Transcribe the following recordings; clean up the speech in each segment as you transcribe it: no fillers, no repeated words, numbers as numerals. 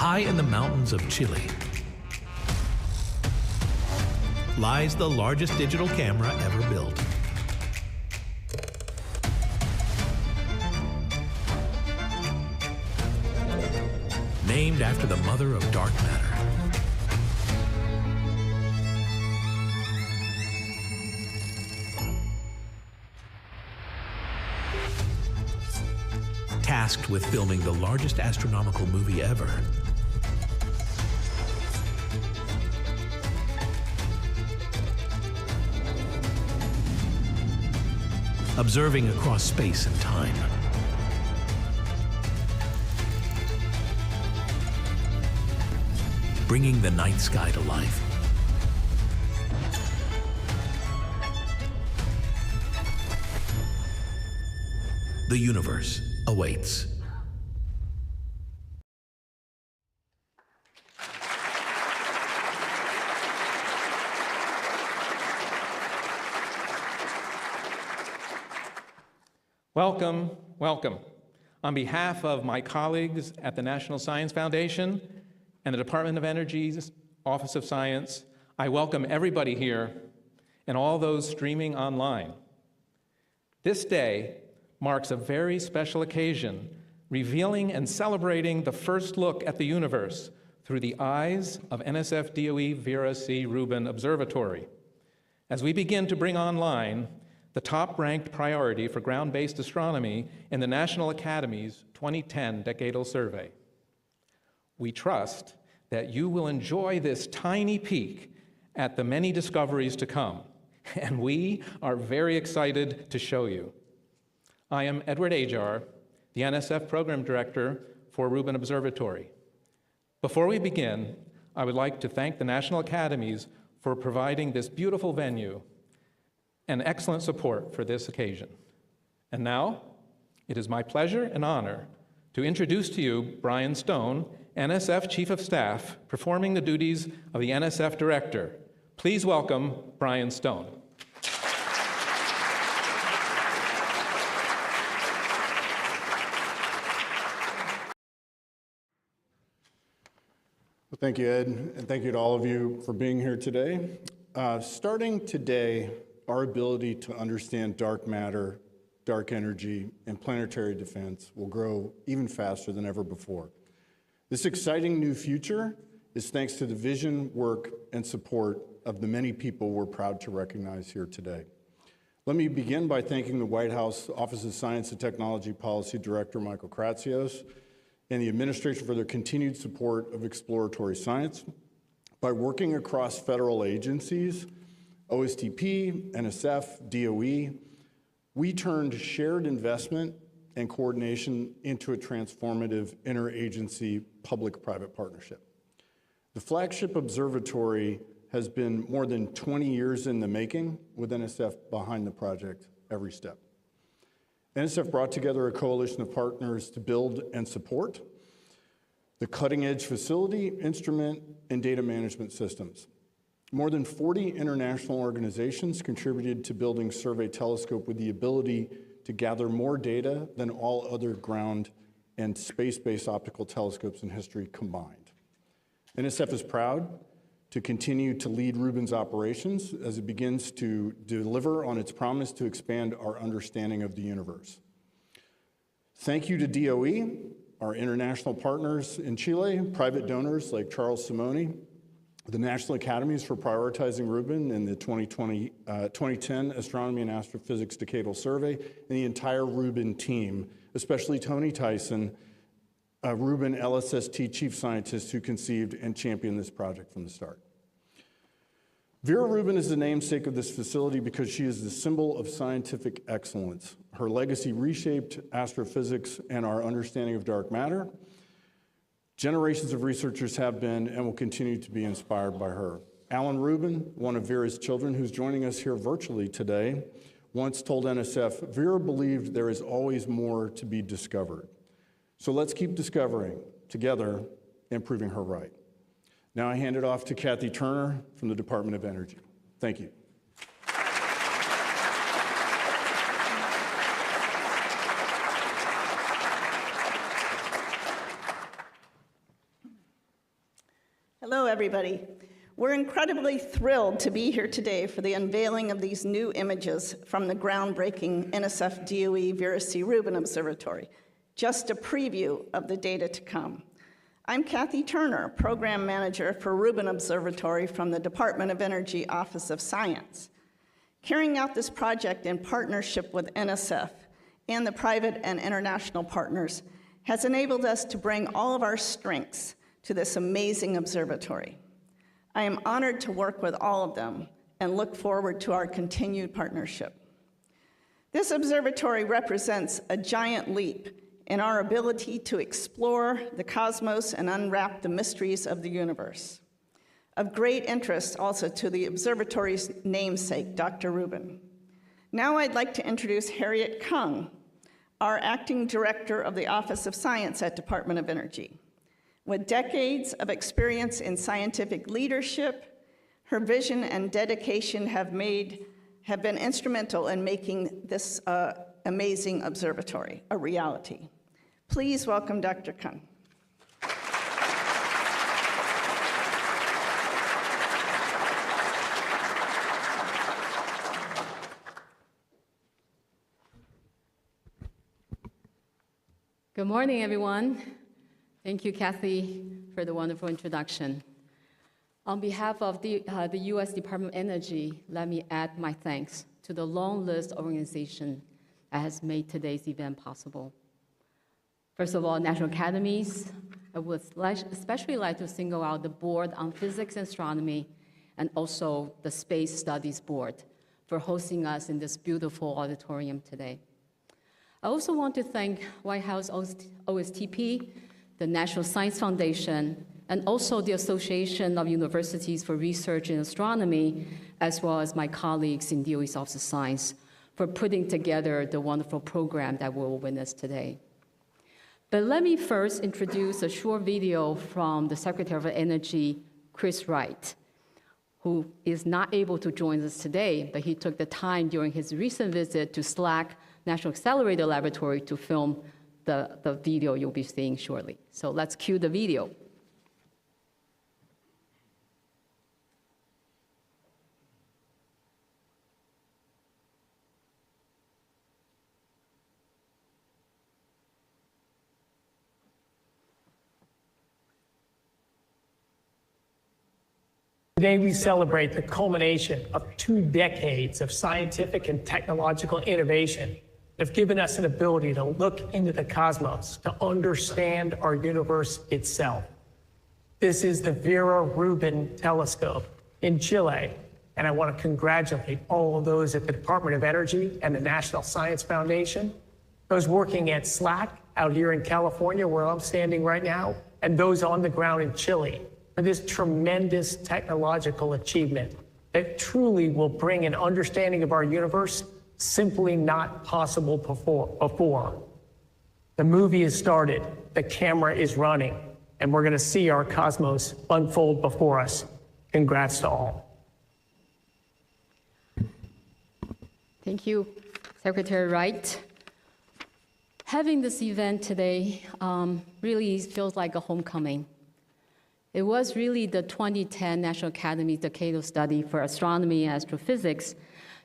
High in the mountains of Chile lies the largest digital camera ever built. Named after the mother of dark matter. Tasked with filming the largest astronomical movie ever, observing across space and time. Bringing the night sky to life. The universe awaits. Welcome, welcome. On behalf of my colleagues at the National Science Foundation and the Department of Energy's Office of Science, I welcome everybody here and all those streaming online. This day marks a very special occasion, revealing and celebrating the first look at the universe through the eyes of NSF DOE Vera C Rubin Observatory. As we begin to bring online the top-ranked priority for ground-based astronomy in the National Academy's 2010 Decadal Survey. We trust that you will enjoy this tiny peek at the many discoveries to come, and we are very excited to show you. I am Edward Ajar, the NSF Program Director for Rubin Observatory. Before we begin, I would like to thank the National Academies for providing this beautiful venue and excellent support for this occasion. And now, it is my pleasure and honor to introduce to you Brian Stone NSF Chief of Staff, performing the duties of the NSF Director. Please welcome Brian Stone. Well, thank you, Ed, and thank you to all of you for being here today. Starting today, our ability to understand dark matter, dark energy, and planetary defense will grow even faster than ever before. This exciting new future is thanks to the vision, work, and support of the many people we're proud to recognize here today. Let me begin by thanking the White House Office of Science and Technology Policy Director Michael Kratsios and the administration for their continued support of exploratory science. By working across federal agencies, OSTP, NSF, DOE, we turned shared investment and coordination into a transformative interagency public-private partnership. The flagship observatory has been more than 20 years in the making, with NSF behind the project every step. NSF brought together a coalition of partners to build and support the cutting-edge facility, instrument, and data management systems. More than 40 international organizations contributed to building Survey Telescope with the ability to gather more data than all other ground and space-based optical telescopes in history combined. NSF is proud to continue to lead Rubin's operations as it begins to deliver on its promise to expand our understanding of the universe. Thank you to DOE, our international partners in Chile, private donors like Charles Simoni, the National Academies for prioritizing Rubin in the 2010 Astronomy and Astrophysics Decadal Survey, and the entire Rubin team, especially Tony Tyson, Rubin LSST chief scientist who conceived and championed this project from the start. Vera Rubin is the namesake of this facility because she is the symbol of scientific excellence. Her legacy reshaped astrophysics and our understanding of dark matter. Generations of researchers have been and will continue to be inspired by her. Alan Rubin, one of Vera's children who's joining us here virtually today, once told NSF, Vera believed there is always more to be discovered. So let's keep discovering together and proving her right. Now I hand it off to Kathy Turner from the Department of Energy. Thank you. Hello, everybody. We're incredibly thrilled to be here today for the unveiling of these new images from the groundbreaking NSF DOE Vera C Rubin Observatory. Just a preview of the data to come. I'm Kathy Turner, Program Manager for Rubin Observatory from the Department of Energy Office of Science. Carrying out this project in partnership with NSF and the private and international partners has enabled us to bring all of our strengths to this amazing observatory. I am honored to work with all of them and look forward to our continued partnership. This observatory represents a giant leap in our ability to explore the cosmos and unwrap the mysteries of the universe. Of great interest also to the observatory's namesake, Dr. Rubin. Now I'd like to introduce Harriet Kung, our acting director of the Office of Science at Department of Energy. With decades of experience in scientific leadership, her vision and dedication have been instrumental in making this amazing observatory a reality. Please welcome Dr. Kung. Good morning, everyone. Thank you, Kathy, for the wonderful introduction. On behalf of the US Department of Energy, let me add my thanks to the long list of organizations that has made today's event possible. First of all, National Academies. I would especially like to single out the Board on Physics and Astronomy and also the Space Studies Board for hosting us in this beautiful auditorium today. I also want to thank White House OSTP, the National Science Foundation, and also the Association of Universities for Research in Astronomy, as well as my colleagues in DOE's Office of Science, for putting together the wonderful program that we'll witness today. But let me first introduce a short video from the Secretary of Energy, Chris Wright, who is not able to join us today, but he took the time during his recent visit to SLAC National Accelerator Laboratory to film the video you'll be seeing shortly. So let's cue the video. Today we celebrate the culmination of 2 decades of scientific and technological innovation that have given us an ability to look into the cosmos, to understand our universe itself. This is the Vera Rubin telescope in Chile, and I want to congratulate all of those at the Department of Energy and the National Science Foundation, those working at SLAC out here in California, where I'm standing right now, and those on the ground in Chile, for this tremendous technological achievement that truly will bring an understanding of our universe simply not possible before. The movie has started, the camera is running, and we're going to see our cosmos unfold before us. Congrats to all. Thank you, Secretary Wright. Having this event today really feels like a homecoming. It was really the 2010 National Academy's Decadal Study for Astronomy and Astrophysics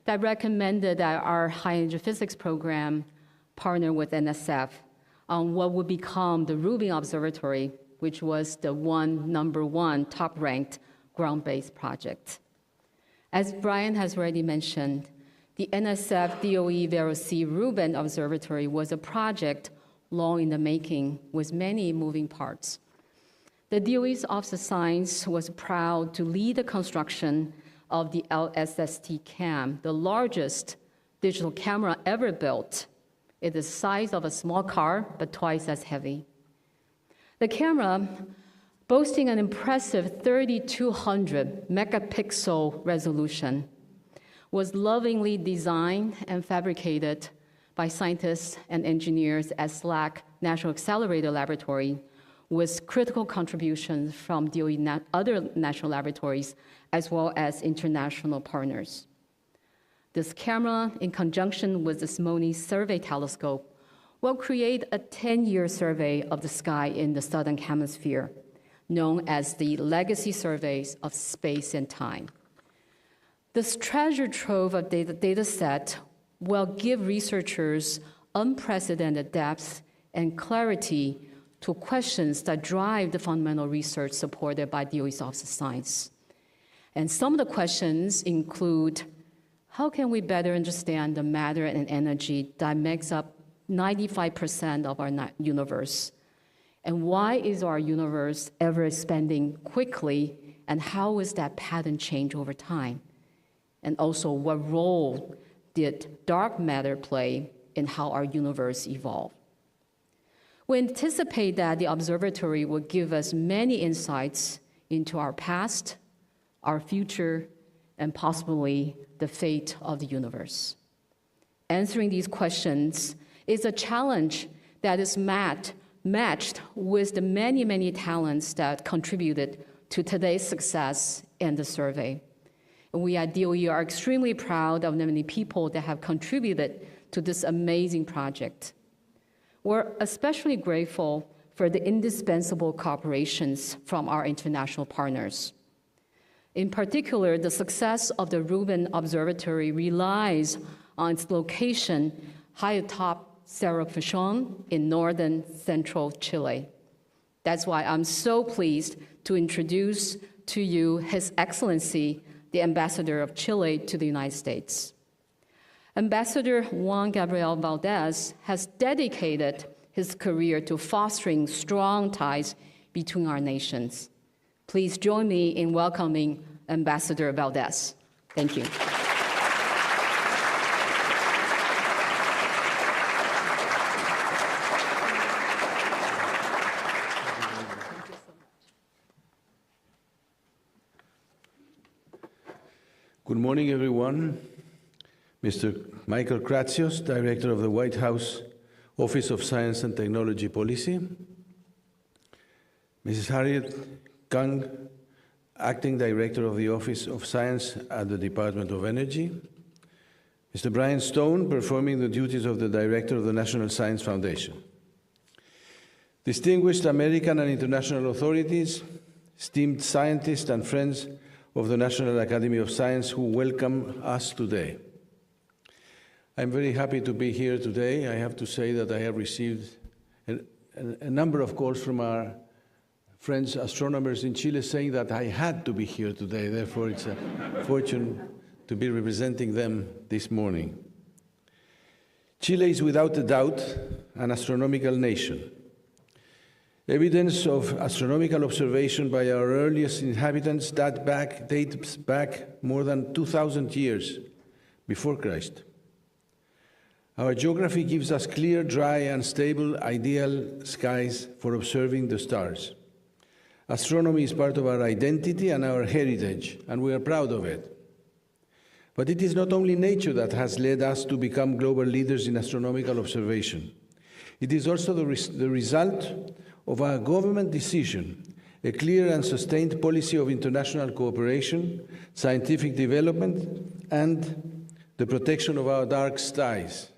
that recommended that our high-energy physics program partner with NSF on what would become the Rubin Observatory, which was the number one top-ranked ground-based project. As Brian has already mentioned, the NSF DOE Vera C Rubin Observatory was a project long in the making with many moving parts. The DOE's Office of Science was proud to lead the construction of the LSST cam, the largest digital camera ever built. It is the size of a small car, but twice as heavy. The camera, boasting an impressive 3,200 megapixel resolution, was lovingly designed and fabricated by scientists and engineers at SLAC National Accelerator Laboratory, with critical contributions from DOE other national laboratories, as well as international partners. This camera, in conjunction with the Smithsonian Survey Telescope, will create a 10-year survey of the sky in the Southern Hemisphere, known as the Legacy Surveys of Space and Time. This treasure trove of data set will give researchers unprecedented depth and clarity to questions that drive the fundamental research supported by DOE's Office of Science. And some of the questions include, how can we better understand the matter and energy that makes up 95% of our universe? And why is our universe ever expanding quickly, and how is that pattern change over time? And also, what role did dark matter play in how our universe evolved? We anticipate that the observatory will give us many insights into our past, our future, and possibly the fate of the universe. Answering these questions is a challenge that is matched with the many, many talents that contributed to today's success in the survey. And we at DOE are extremely proud of the many people that have contributed to this amazing project. We're especially grateful for the indispensable cooperations from our international partners. In particular, the success of the Rubin Observatory relies on its location high atop Cerro Pichon in northern central Chile. That's why I'm so pleased to introduce to you His Excellency, the Ambassador of Chile to the United States. Ambassador Juan Gabriel Valdez has dedicated his career to fostering strong ties between our nations. Please join me in welcoming Ambassador Valdez. Thank you. Good morning, everyone. Mr. Michael Kratsios, Director of the White House Office of Science and Technology Policy, Mrs. Harriet Kang, Acting Director of the Office of Science at the Department of Energy, Mr. Brian Stone, performing the duties of the Director of the National Science Foundation. Distinguished American and international authorities, esteemed scientists and friends of the National Academy of Science who welcome us today. I'm very happy to be here today. I have to say that I have received a number of calls from our friends, astronomers in Chile, saying that I had to be here today. Therefore, it's a fortune to be representing them this morning. Chile is without a doubt an astronomical nation. Evidence of astronomical observation by our earliest inhabitants dates back more than 2,000 years before Christ. Our geography gives us clear, dry, and stable, ideal skies for observing the stars. Astronomy is part of our identity and our heritage, and we are proud of it. But it is not only nature that has led us to become global leaders in astronomical observation. It is also the result of our government decision, a clear and sustained policy of international cooperation, scientific development, and the protection of our dark skies.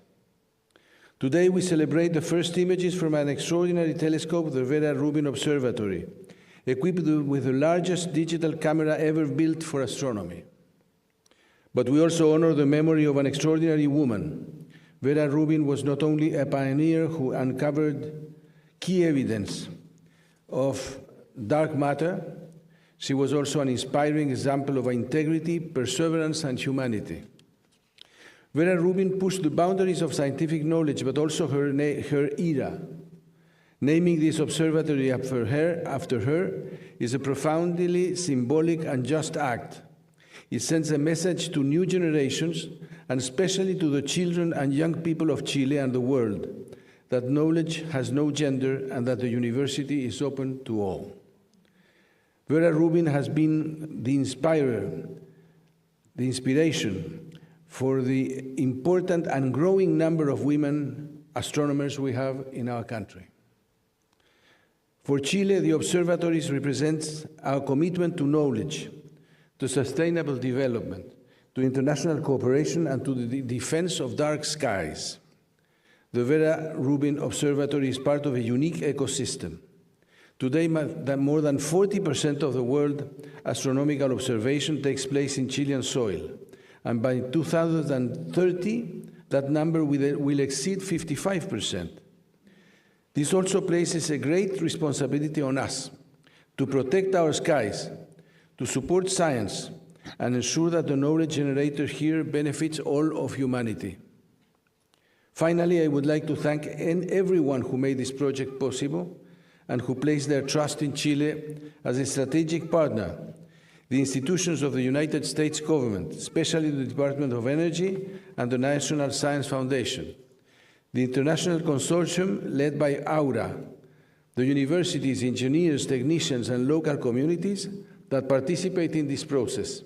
Today we celebrate the first images from an extraordinary telescope, the Vera Rubin Observatory, equipped with the largest digital camera ever built for astronomy. But we also honor the memory of an extraordinary woman. Vera Rubin was not only a pioneer who uncovered key evidence of dark matter, she was also an inspiring example of integrity, perseverance, and humanity. Vera Rubin pushed the boundaries of scientific knowledge, but also her era. Naming this observatory after her is a profoundly symbolic and just act. It sends a message to new generations, and especially to the children and young people of Chile and the world, that knowledge has no gender and that the university is open to all. Vera Rubin has been the inspiration for the important and growing number of women astronomers we have in our country. For Chile, the observatories represent our commitment to knowledge, to sustainable development, to international cooperation, and to the defense of dark skies. The Vera Rubin Observatory is part of a unique ecosystem. Today, more than 40% of the world astronomical observation takes place in Chilean soil, and by 2030, that number will exceed 55%. This also places a great responsibility on us to protect our skies, to support science, and ensure that the knowledge generated here benefits all of humanity. Finally, I would like to thank everyone who made this project possible and who placed their trust in Chile as a strategic partner, the institutions of the United States government, especially the Department of Energy and the National Science Foundation, the international consortium led by Aura, the universities, engineers, technicians, and local communities that participate in this process,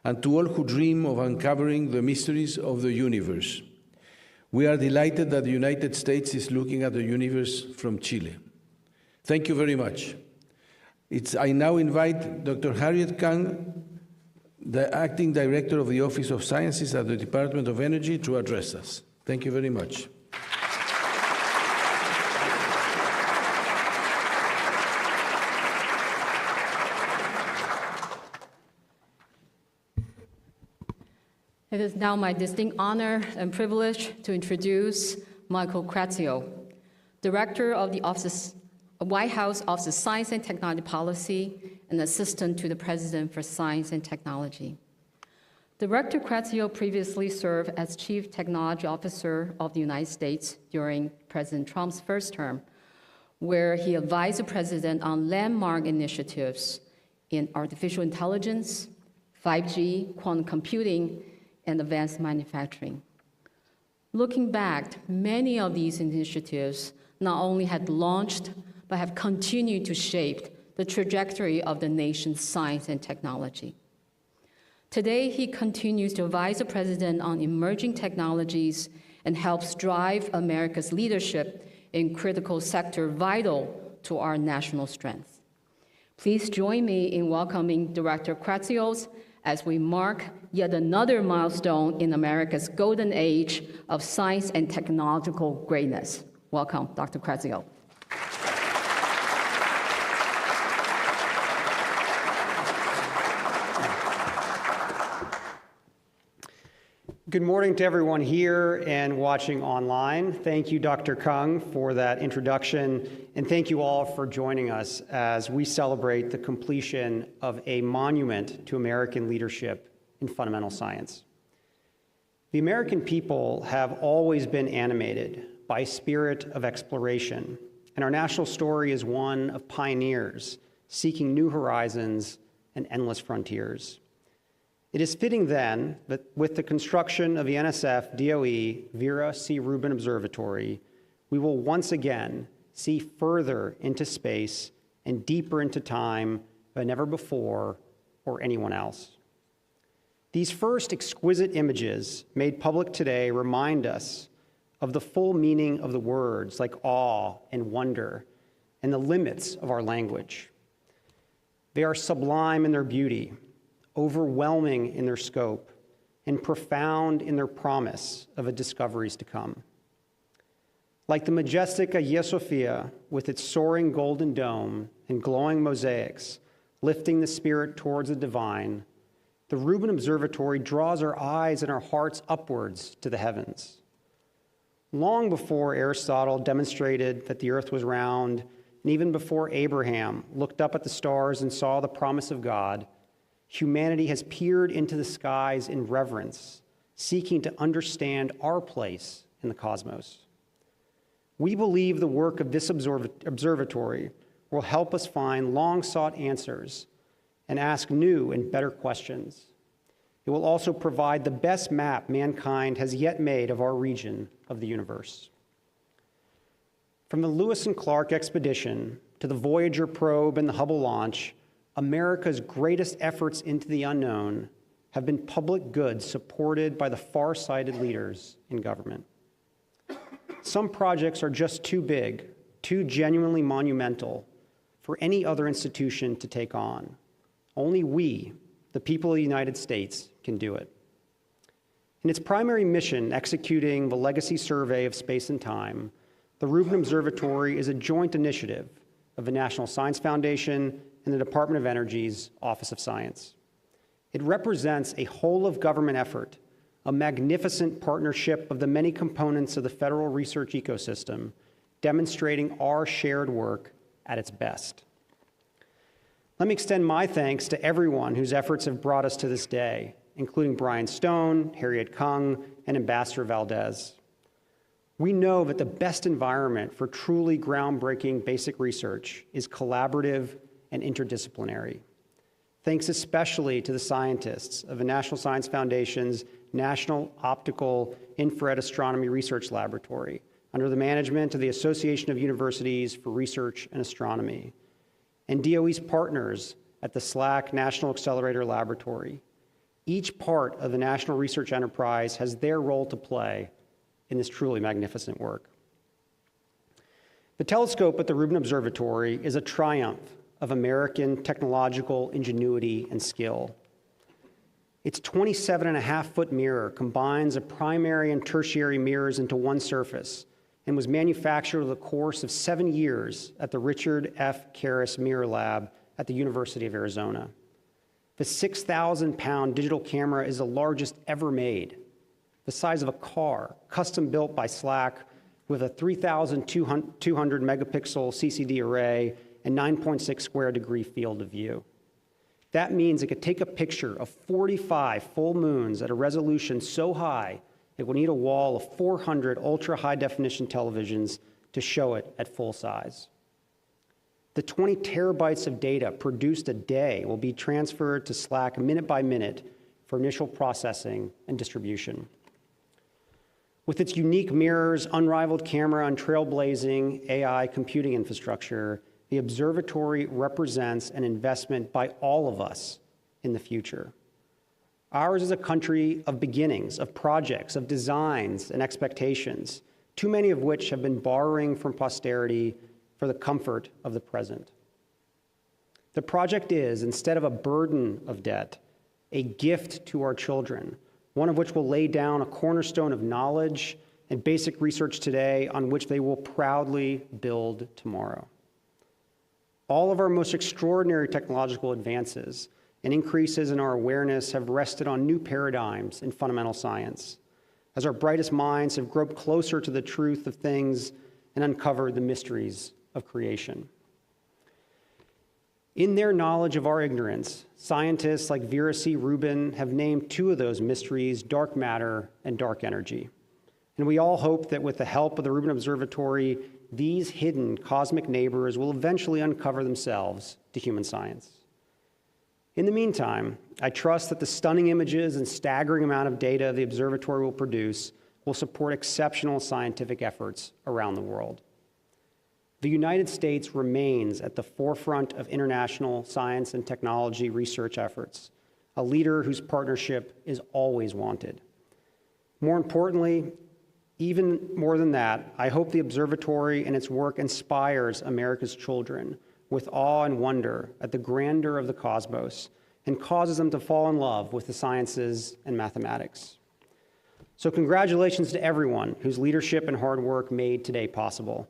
and to all who dream of uncovering the mysteries of the universe. We are delighted that the United States is looking at the universe from Chile. Thank you very much. I now invite Dr. Harriet Kang, the Acting Director of the Office of Sciences at the Department of Energy, to address us. Thank you very much. It is now my distinct honor and privilege to introduce Michael Crazio, Director of the White House Office of Science and Technology Policy and Assistant to the President for Science and Technology. Director Crazio previously served as Chief Technology Officer of the United States during President Trump's first term, where he advised the President on landmark initiatives in artificial intelligence, 5G, quantum computing, and advanced manufacturing. Looking back, many of these initiatives not only had launched, but have continued to shape the trajectory of the nation's science and technology. Today, he continues to advise the President on emerging technologies and helps drive America's leadership in critical sector vital to our national strength. Please join me in welcoming Director Kratsios as we mark yet another milestone in America's golden age of science and technological greatness. Welcome, Dr. Kratsios. Good morning to everyone here and watching online. Thank you, Dr. Kung, for that introduction, and thank you all for joining us as we celebrate the completion of a monument to American leadership in fundamental science. The American people have always been animated by a spirit of exploration, and our national story is one of pioneers seeking new horizons and endless frontiers. It is fitting then that with the construction of the NSF DOE Vera C Rubin Observatory, we will once again see further into space and deeper into time than ever before or anyone else. These first exquisite images made public today remind us of the full meaning of the words like awe and wonder and the limits of our language. They are sublime in their beauty, overwhelming in their scope, and profound in their promise of a discoveries to come. Like the majestic Hagia Sophia with its soaring golden dome and glowing mosaics, lifting the spirit towards the divine, the Rubin Observatory draws our eyes and our hearts upwards to the heavens. Long before Aristotle demonstrated that the earth was round, and even before Abraham looked up at the stars and saw the promise of God, humanity has peered into the skies in reverence, seeking to understand our place in the cosmos. We believe the work of this observatory will help us find long-sought answers and ask new and better questions. It will also provide the best map mankind has yet made of our region of the universe. From the Lewis and Clark expedition to the Voyager probe and the Hubble launch, America's greatest efforts into the unknown have been public goods supported by the far-sighted leaders in government. Some projects are just too big, too genuinely monumental for any other institution to take on. Only we, the people of the United States, can do it. In its primary mission, executing the legacy survey of space and time, the Rubin Observatory is a joint initiative of the National Science Foundation and the Department of Energy's Office of Science. It represents a whole-of-government effort, a magnificent partnership of the many components of the federal research ecosystem, demonstrating our shared work at its best. Let me extend my thanks to everyone whose efforts have brought us to this day, including Brian Stone, Harriet Kung, and Ambassador Valdez. We know that the best environment for truly groundbreaking basic research is collaborative and interdisciplinary. Thanks especially to the scientists of the National Science Foundation's National Optical Infrared Astronomy Research Laboratory, under the management of the Association of Universities for Research and Astronomy, and DOE's partners at the SLAC National Accelerator Laboratory. Each part of the national research enterprise has their role to play in this truly magnificent work. The telescope at the Rubin Observatory is a triumph of American technological ingenuity and skill. Its 27.5-foot mirror combines the primary and tertiary mirrors into one surface and was manufactured over the course of 7 years at the Richard F. Karras Mirror Lab at the University of Arizona. The 6,000-pound digital camera is the largest ever made, the size of a car, custom built by SLAC with a 3,200 megapixel CCD array and 9.6 square degree field of view. That means it could take a picture of 45 full moons at a resolution so high it will need a wall of 400 ultra-high definition televisions to show it at full size. The 20 terabytes of data produced a day will be transferred to SLAC minute by minute for initial processing and distribution. With its unique mirrors, unrivaled camera, and trailblazing AI computing infrastructure, the observatory represents an investment by all of us in the future. Ours is a country of beginnings, of projects, of designs and expectations, too many of which have been borrowing from posterity for the comfort of the present. The project is, instead of a burden of debt, a gift to our children, one of which will lay down a cornerstone of knowledge and basic research today on which they will proudly build tomorrow. All of our most extraordinary technological advances and increases in our awareness have rested on new paradigms in fundamental science, as our brightest minds have groped closer to the truth of things and uncovered the mysteries of creation. In their knowledge of our ignorance, scientists like Vera C. Rubin have named two of those mysteries, dark matter and dark energy. And we all hope that with the help of the Rubin Observatory, these hidden cosmic neighbors will eventually uncover themselves to human science. In the meantime, I trust that the stunning images and staggering amount of data the observatory will produce will support exceptional scientific efforts around the world. The United States remains at the forefront of international science and technology research efforts, a leader whose partnership is always wanted. More importantly, even more than that, I hope the observatory and its work inspires America's children with awe and wonder at the grandeur of the cosmos and causes them to fall in love with the sciences and mathematics. So congratulations to everyone whose leadership and hard work made today possible.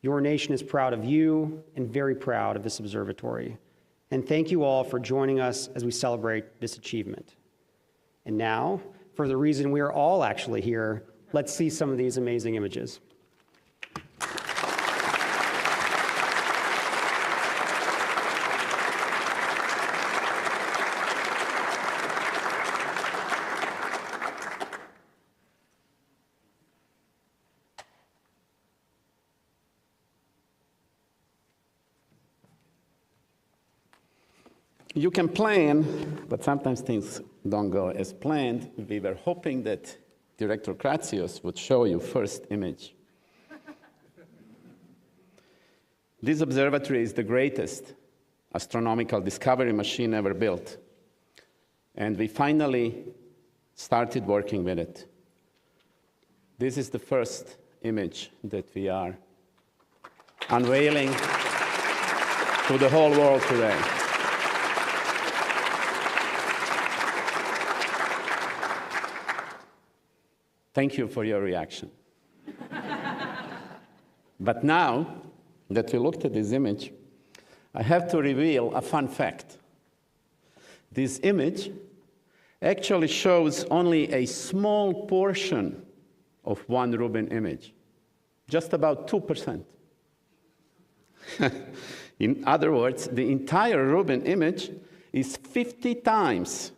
Your nation is proud of you and very proud of this observatory. And thank you all for joining us as we celebrate this achievement. And now, for the reason we are all actually here, let's see some of these amazing images. You can plan, but sometimes things don't go as planned. We were hoping that Director Kratsios would show you first image. This observatory is the greatest astronomical discovery machine ever built. And we finally started working with it. This is the first image that we are unveiling to the whole world today. Thank you for your reaction. But now that we looked at this image, I have to reveal a fun fact. This image actually shows only a small portion of one Rubin image, just about 2%. In other words, the entire Rubin image is 50 times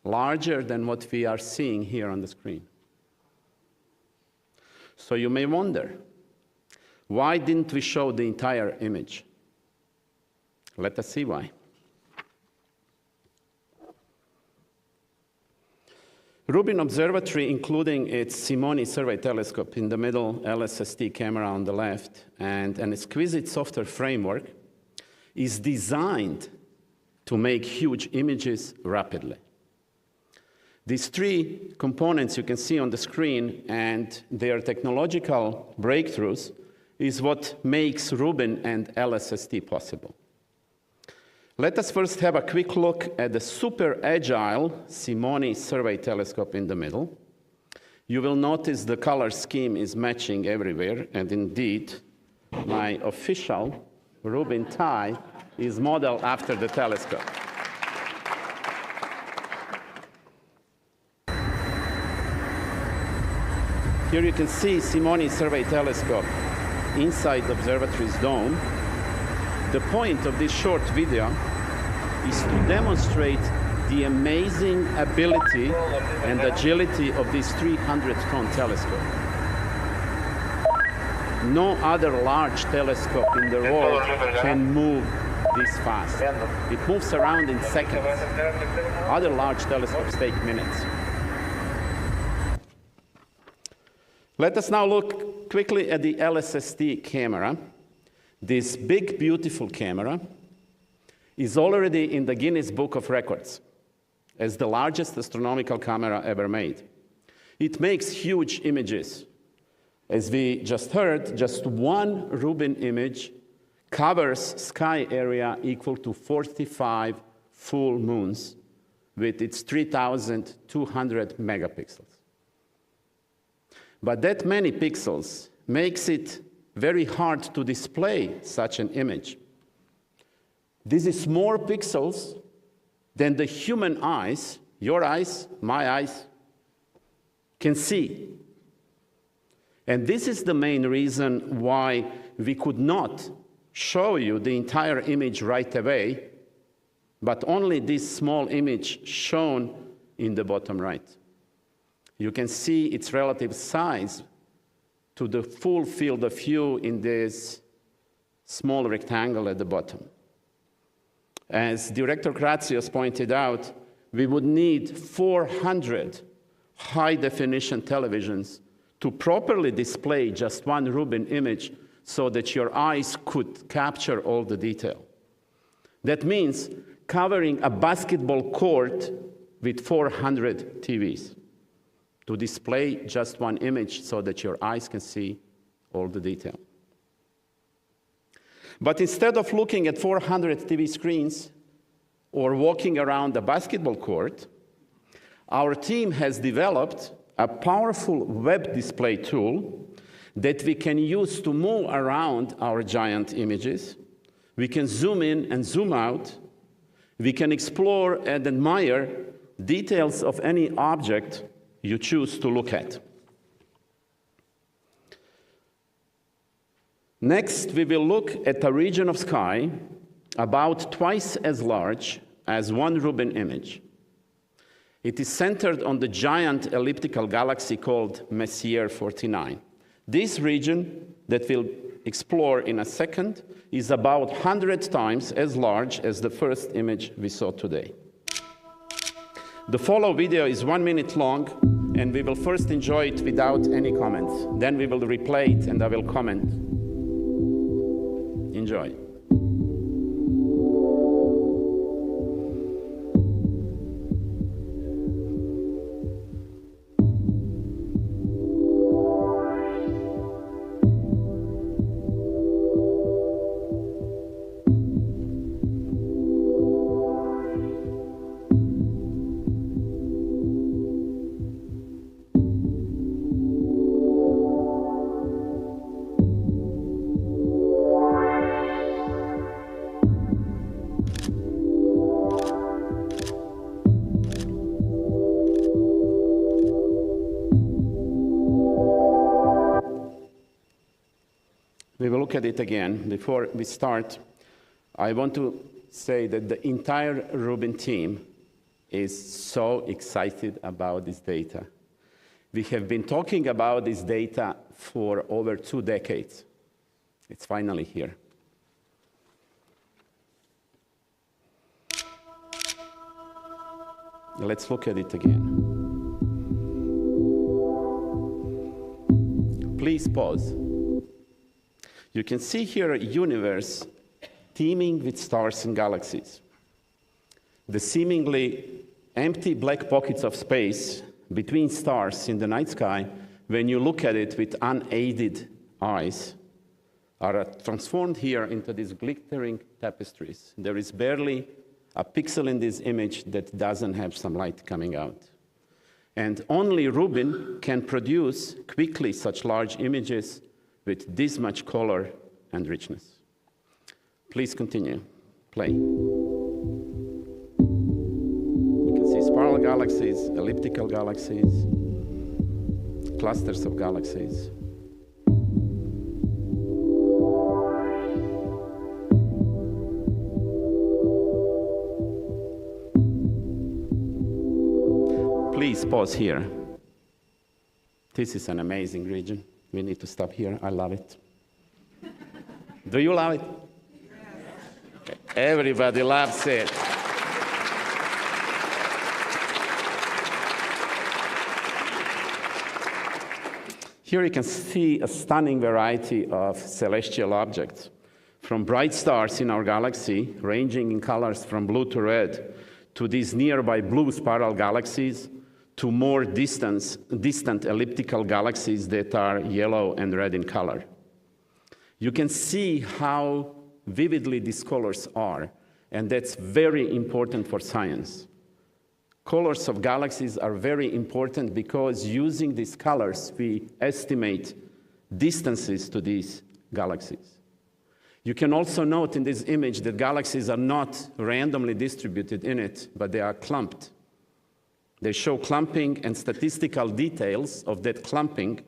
larger than what we are seeing here on the screen. So you may wonder, why didn't we show the entire image? Let us see why. Rubin Observatory, including its Simoni survey telescope in the middle, LSST camera on the left, and an exquisite software framework, is designed to make huge images rapidly. These three components you can see on the screen and their technological breakthroughs is what makes Rubin and LSST possible. Let us first have a quick look at the super agile Simoni survey telescope in the middle. You will notice the color scheme is matching everywhere, and indeed, my official Rubin tie is modeled after the telescope. Here you can see Simoni survey telescope inside the observatory's dome. The point of this short video is to demonstrate the amazing ability and agility of this 300-ton telescope. No other large telescope in the world can move this fast. It moves around in seconds. Other large telescopes take minutes. Let us now look quickly at the LSST camera. This big, beautiful camera is already in the Guinness Book of Records. as the largest astronomical camera ever made. It makes huge images. As we just heard, just one Rubin image covers sky area equal to 45 full moons with its 3,200 megapixels. But that many pixels makes it very hard to display such an image. This is more pixels than the human eyes, your eyes, my eyes, can see. And this is the main reason why we could not show you the entire image right away, but only this small image shown in the bottom right. You can see its relative size to the full field of view in this small rectangle at the bottom. As Director Kratsios pointed out, we would need 400 high-definition televisions to properly display just one Rubin image so that your eyes could capture all the detail. That means covering a basketball court with 400 TVs to display just one image so that your eyes can see all the detail. But instead of looking at 400 TV screens or walking around a basketball court, our team has developed a powerful web display tool that we can use to move around our giant images. We can zoom in and zoom out. We can explore and admire details of any object you choose to look at. Next, we will look at a region of sky about twice as large as one Rubin image. It is centered on the giant elliptical galaxy called Messier 49. This region that we'll explore in a second is about 100 times as large as the first image we saw today. The follow video is 1 minute long, and we will first enjoy it without any comments. Then we will replay it and I will comment. Enjoy. We will look at it again. Before we start, I want to say that the entire Rubin team is so excited about this data. We have been talking about this data for over 2 decades. It's finally here. Let's look at it again. Please pause. You can see here a universe teeming with stars and galaxies. The seemingly empty black pockets of space between stars in the night sky, when you look at it with unaided eyes, are transformed here into these glittering tapestries. There is barely a pixel in this image that doesn't have some light coming out. And only Rubin can produce quickly such large images with this much color and richness. Please continue. Play. You can see spiral galaxies, elliptical galaxies, clusters of galaxies. Please pause here. This is an amazing region. We need to stop here. I love it. Do you love it? Yes. Everybody loves it. Here you can see a stunning variety of celestial objects, from bright stars in our galaxy, ranging in colors from blue to red, to these nearby blue spiral galaxies, to more distant elliptical galaxies that are yellow and red in color. You can see how vividly these colors are, and that's very important for science. Colors of galaxies are very important because using these colors, we estimate distances to these galaxies. You can also note in this image that galaxies are not randomly distributed in it, but they are clumped. They show clumping and statistical details of that clumping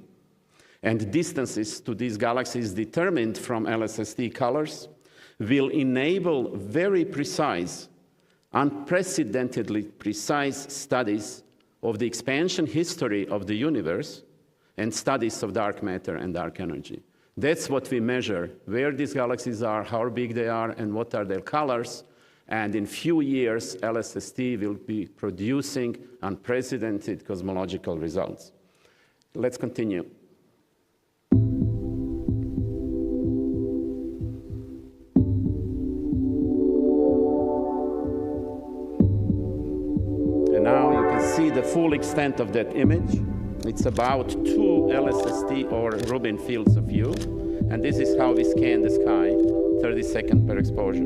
and distances to these galaxies determined from LSST colors will enable very precise, unprecedentedly precise studies of the expansion history of the universe and studies of dark matter and dark energy. That's what we measure, where these galaxies are, how big they are, and what are their colors. And in few years, LSST will be producing unprecedented cosmological results. Let's continue. And now you can see the full extent of that image. It's about 2 LSST or Rubin fields of view. And this is how we scan the sky, 30 seconds per exposure.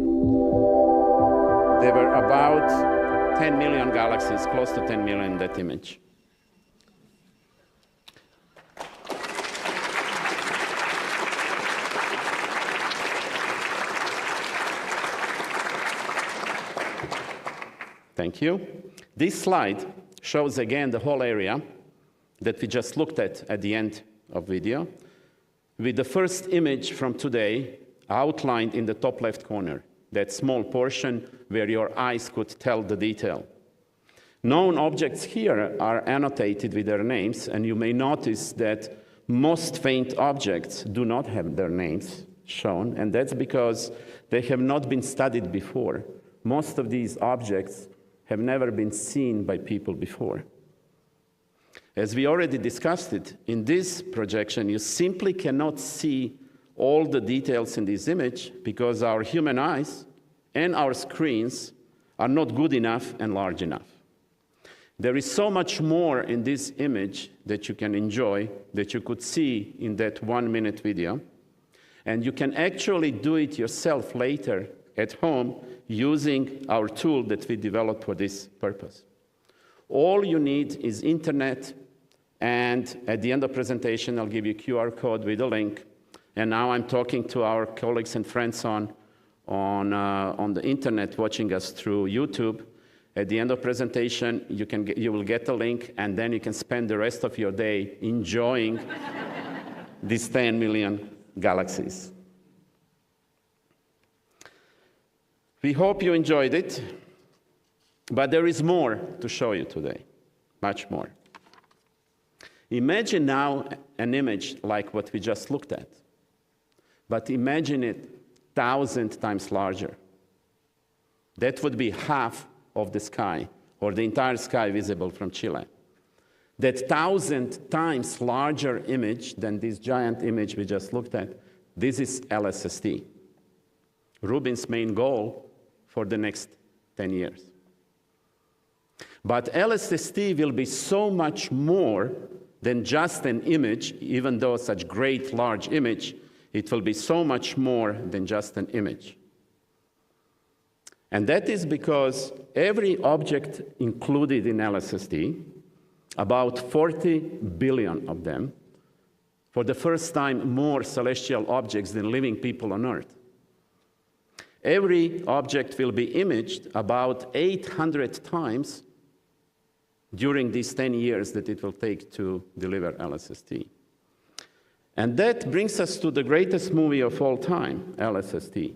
There were about 10 million galaxies, close to 10 million in that image. Thank you. This slide shows again the whole area that we just looked at the end of video, with the first image from today outlined in the top left corner, that small portion where your eyes could tell the detail. Known objects here are annotated with their names, and you may notice that most faint objects do not have their names shown, and that's because they have not been studied before. Most of these objects have never been seen by people before. As we already discussed it, in this projection, you simply cannot see all the details in this image because our human eyes and our screens are not good enough and large enough. There is so much more in this image that you can enjoy, that you could see in that 1-minute video. And you can actually do it yourself later at home using our tool that we developed for this purpose. All you need is internet, and at the end of the presentation, I'll give you a QR code with a link. And now I'm talking to our colleagues and friends on the internet watching us through YouTube. At the end of the presentation, you will get a link, and then you can spend the rest of your day enjoying these 10 million galaxies. We hope you enjoyed it, but there is more to show you today, much more. Imagine now an image like what we just looked at, but imagine it 1,000 times larger. That would be half of the sky, or the entire sky visible from Chile. That 1,000 times larger image than this giant image we just looked at, this is LSST, Rubin's main goal for the next 10 years. But LSST will be so much more than just an image, even though such great large image, it will be so much more than just an image. And that is because every object included in LSST, about 40 billion of them, for the first time more celestial objects than living people on Earth. Every object will be imaged about 800 times during these 10 years that it will take to deliver LSST. And that brings us to the greatest movie of all time, LSST.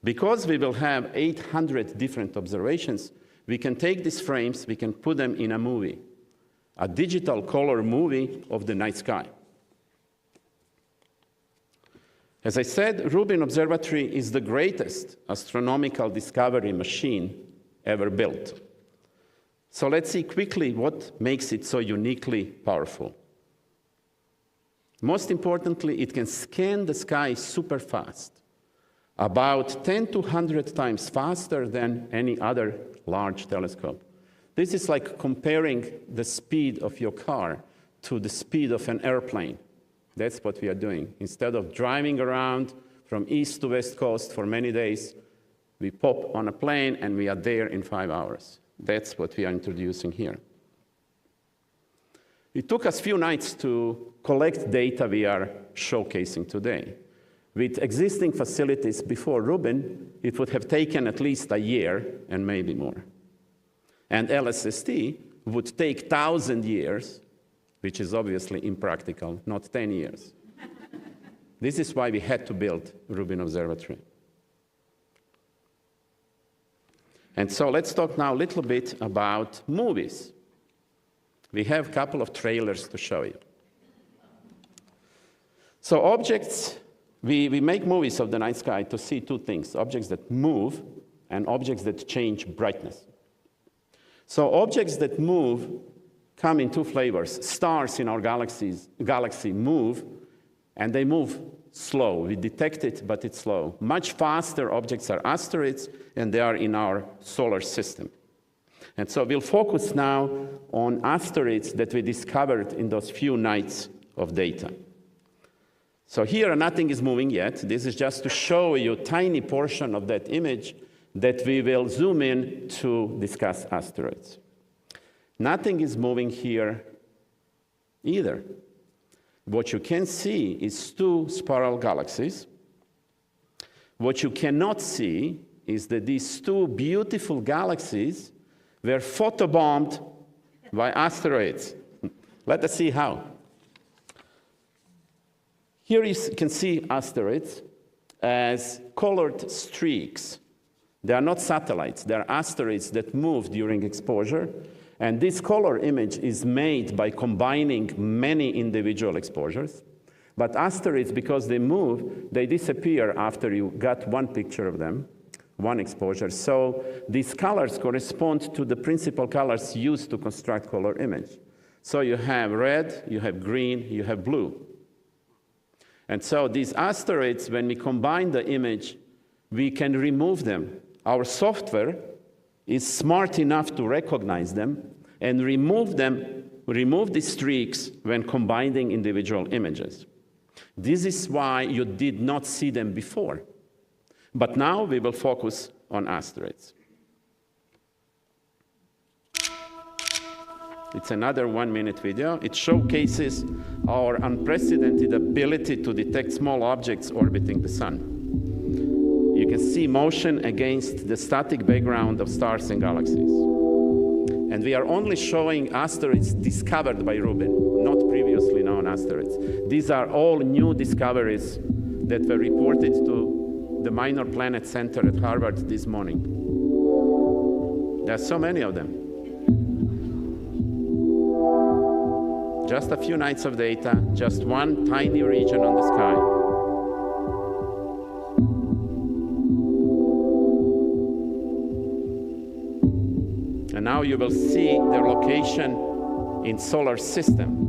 Because we will have 800 different observations, we can take these frames, we can put them in a movie, a digital color movie of the night sky. As I said, Rubin Observatory is the greatest astronomical discovery machine ever built. So let's see quickly what makes it so uniquely powerful. Most importantly, it can scan the sky super fast, about 10 to 100 times faster than any other large telescope. This is like comparing the speed of your car to the speed of an airplane. That's what we are doing. Instead of driving around from east to west coast for many days, we pop on a plane and we are there in 5 hours. That's what we are introducing here. It took us a few nights to collect data we are showcasing today. With existing facilities before Rubin, it would have taken at least a year and maybe more. And LSST would take 1,000 years, which is obviously impractical, not 10 years. This is why we had to build Rubin Observatory. And so let's talk now a little bit about movies. We have a couple of trailers to show you. So objects, we make movies of the night sky to see two things: objects that move and objects that change brightness. So objects that move come in two flavors. Stars in our galaxy move, and they move slow. We detect it, but it's slow. Much faster objects are asteroids, and they are in our solar system. And so we'll focus now on asteroids that we discovered in those few nights of data. So here nothing is moving yet. This is just to show you a tiny portion of that image that we will zoom in to discuss asteroids. Nothing is moving here either. What you can see is two spiral galaxies. What you cannot see is that these two beautiful galaxies were photobombed by asteroids. Let us see how. Here you can see asteroids as colored streaks. They are not satellites. They are asteroids that move during exposure. And this color image is made by combining many individual exposures. But asteroids, because they move, they disappear after you got one picture of them, one exposure. So these colors correspond to the principal colors used to construct color image. So you have red, you have green, you have blue. And so these asteroids, when we combine the image, we can remove them. Our software is smart enough to recognize them and remove the streaks when combining individual images. This is why you did not see them before. But now we will focus on asteroids. It's another 1-minute video. It showcases our unprecedented ability to detect small objects orbiting the sun. You can see motion against the static background of stars and galaxies. And we are only showing asteroids discovered by Rubin, not previously known asteroids. These are all new discoveries that were reported to the Minor Planet Center at Harvard this morning. There are so many of them. Just a few nights of data, just one tiny region on the sky. And now you will see their location in solar system.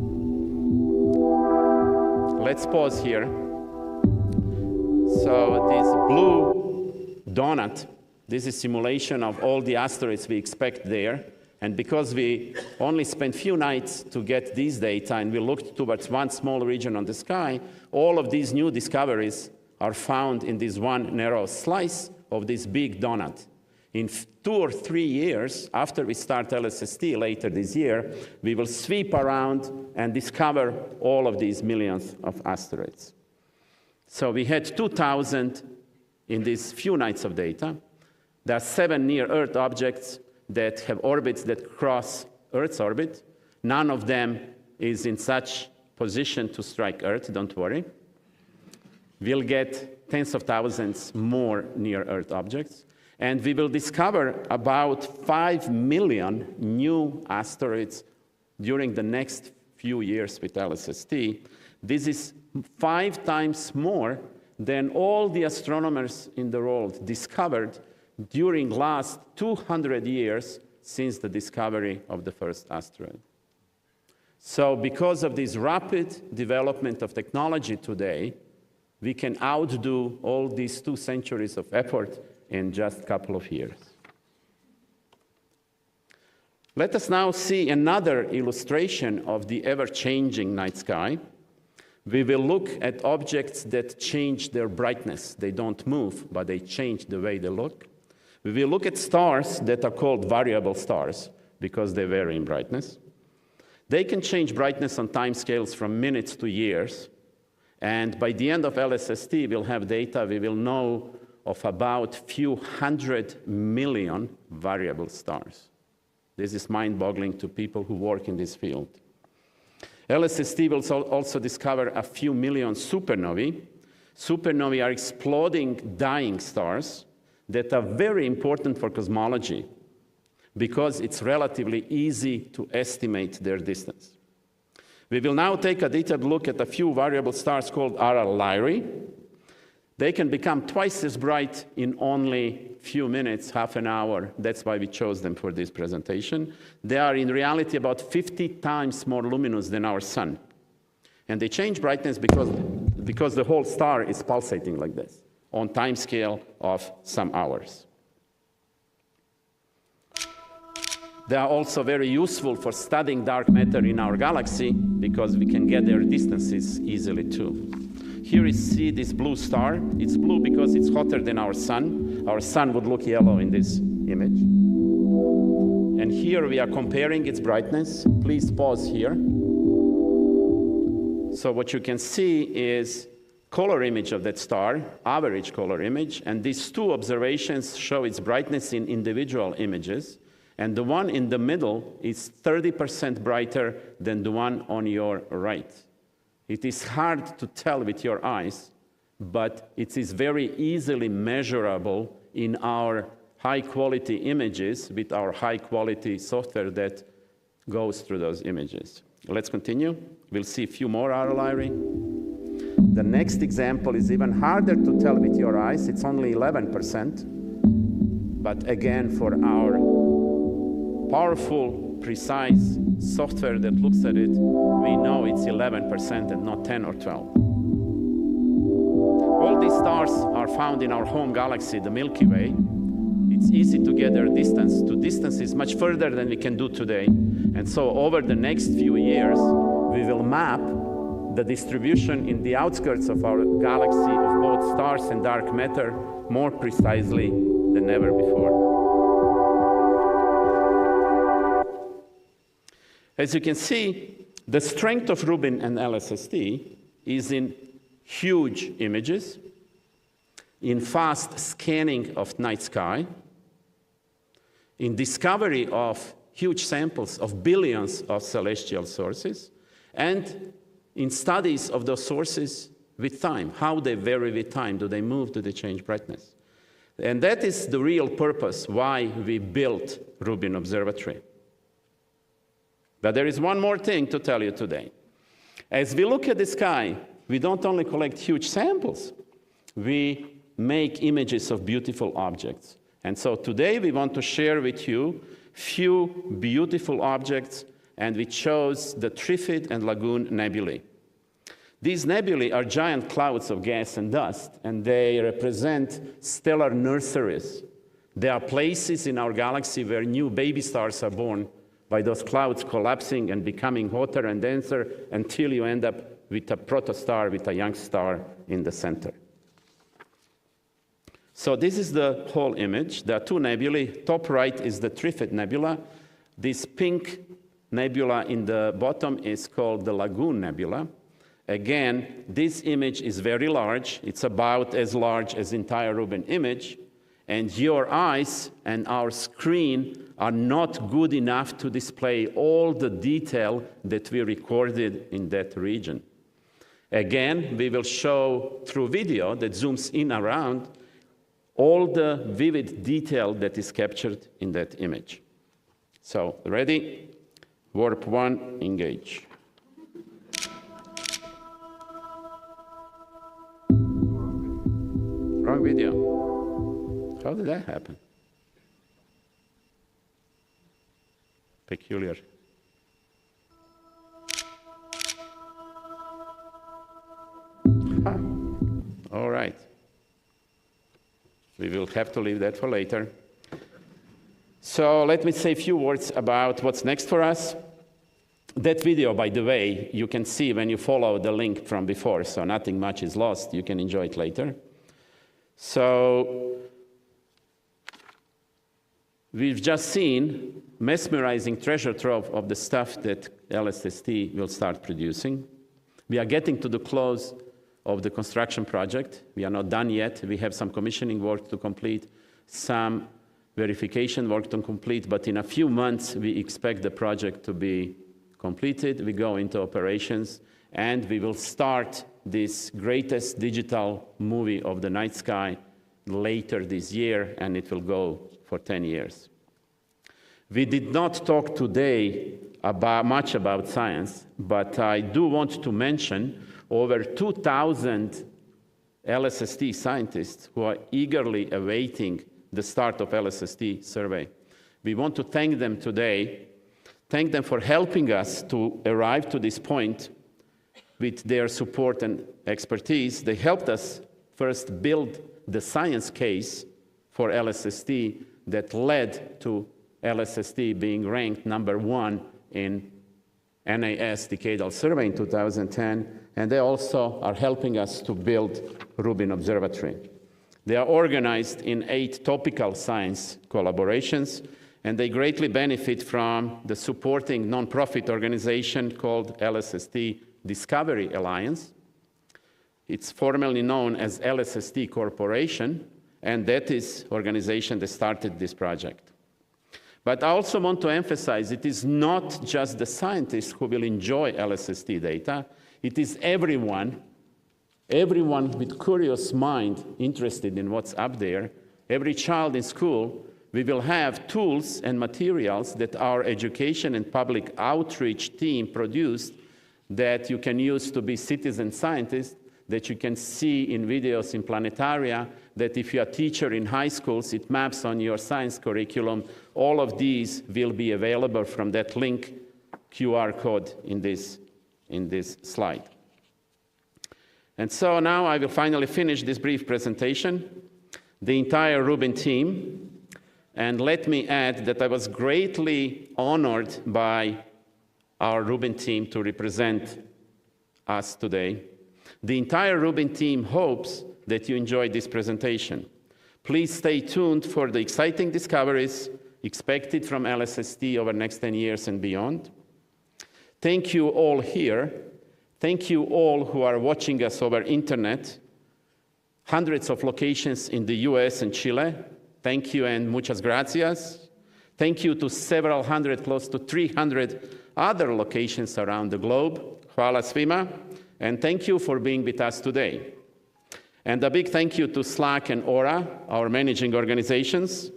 Let's pause here. So this blue donut, this is simulation of all the asteroids we expect there. And because we only spent few nights to get these data and we looked towards one small region on the sky, all of these new discoveries are found in this one narrow slice of this big donut. In 2 or 3 years, after we start LSST later this year, we will sweep around and discover all of these millions of asteroids. So we had 2,000 in these few nights of data. There are 7 near-Earth objects that have orbits that cross Earth's orbit. None of them is in such position to strike Earth, don't worry. We'll get tens of thousands more near-Earth objects. And we will discover about 5 million new asteroids during the next few years with LSST. This is 5 times more than all the astronomers in the world discovered during the last 200 years since the discovery of the first asteroid. So because of this rapid development of technology today, We can outdo all these 2 centuries of effort in just a couple of years. Let us now see another illustration of the ever-changing night sky. We will look at objects that change their brightness. They don't move, but they change the way they look. We will look at stars that are called variable stars because they vary in brightness. They can change brightness on time scales from minutes to years. And by the end of LSST, we'll have data, we will know of about few 100 million variable stars. This is mind-boggling to people who work in this field. LSST will also discover a few million supernovae. Supernovae are exploding, dying stars that are very important for cosmology because it's relatively easy to estimate their distance. We will now take a detailed look at a few variable stars called RR Lyrae. They can become twice as bright in only a few minutes, half an hour. That's why we chose them for this presentation. They are in reality about 50 times more luminous than our sun. And they change brightness because the whole star is pulsating like this on time scale of some hours. They are also very useful for studying dark matter in our galaxy because we can get their distances easily too. Here you see this blue star. It's blue because it's hotter than our sun. Our sun would look yellow in this image. And here we are comparing its brightness. Please pause here. So what you can see is color image of that star, average color image, and these 2 observations show its brightness in individual images. And the one in the middle is 30% brighter than the one on your right. It is hard to tell with your eyes, but it is very easily measurable in our high-quality images with our high-quality software that goes through those images. Let's continue. We'll see a few more RR Lyrae. The next example is even harder to tell with your eyes. It's only 11%. But again, for our powerful, precise software that looks at it, we know it's 11% and not 10 or 12. All these stars are found in our home galaxy, the Milky Way. It's easy to get their distance. To distances much further than we can do today. And so over the next few years, we will map the distribution in the outskirts of our galaxy of both stars and dark matter more precisely than ever before. As you can see, the strength of Rubin and LSST is in huge images, in fast scanning of night sky, in discovery of huge samples of billions of celestial sources, and in studies of those sources with time, how they vary with time, do they move, do they change brightness? And that is the real purpose why we built Rubin Observatory. But there is one more thing to tell you today. As we look at the sky, we don't only collect huge samples, we make images of beautiful objects. And so today we want to share with you few beautiful objects, and we chose the Trifid and Lagoon nebulae. These nebulae are giant clouds of gas and dust, and they represent stellar nurseries. They are places in our galaxy where new baby stars are born by those clouds collapsing and becoming hotter and denser until you end up with a protostar, with a young star in the center. So this is the whole image. There are 2 nebulae. Top right is the Trifid Nebula. This pink nebula in the bottom is called the Lagoon Nebula. Again, this image is very large. It's about as large as the entire Rubin image. And your eyes and our screen are not good enough to display all the detail that we recorded in that region. Again, we will show through video that zooms in around all the vivid detail that is captured in that image. So, ready? Warp 1, engage. Wrong video. How did that happen? Peculiar. Huh. We will have to leave that for later. So let me say a few words about what's next for us. That video, by the way, you can see when you follow the link from before, so nothing much is lost. You can enjoy it later. So we've just seen mesmerizing treasure trove of the stuff that LSST will start producing. We are getting to the close of the construction project. We are not done yet. We have some commissioning work to complete, some verification work to complete, but in a few months, we expect the project to be completed. We go into operations, and we will start this greatest digital movie of the night sky later this year, and it will go for 10 years. We did not talk today much about science, but I do want to mention over 2,000 LSST scientists who are eagerly awaiting the start of LSST survey. We want to thank them today, thank them for helping us to arrive to this point with their support and expertise. They helped us first build the science case for LSST that led to LSST being ranked #1 in NAS Decadal Survey in 2010, and they also are helping us to build Rubin Observatory. They are organized in 8 topical science collaborations, and they greatly benefit from the supporting nonprofit organization called LSST Discovery Alliance. It's formerly known as LSST Corporation, and that is the organization that started this project. But I also want to emphasize it is not just the scientists who will enjoy LSST data. It is everyone with curious mind interested in what's up there. Every child in school, we will have tools and materials that our education and public outreach team produced that you can use to be citizen scientists, that you can see in videos in planetaria, that if you're a teacher in high schools, it maps on your science curriculum. All of these will be available from that link QR code in this slide. And so now I will finally finish this brief presentation. The entire Rubin team, and let me add that I was greatly honored by our Rubin team to represent us today. The entire Rubin team hopes that you enjoyed this presentation. Please stay tuned for the exciting discoveries expected from LSST over the next 10 years and beyond. Thank you all here. Thank you all who are watching us over internet. Hundreds of locations in the US and Chile. Thank you and muchas gracias. Thank you to several hundred, close to 300 other locations around the globe. Hvala svima. And thank you for being with us today. And a big thank you to SLAC and Aura, our managing organizations.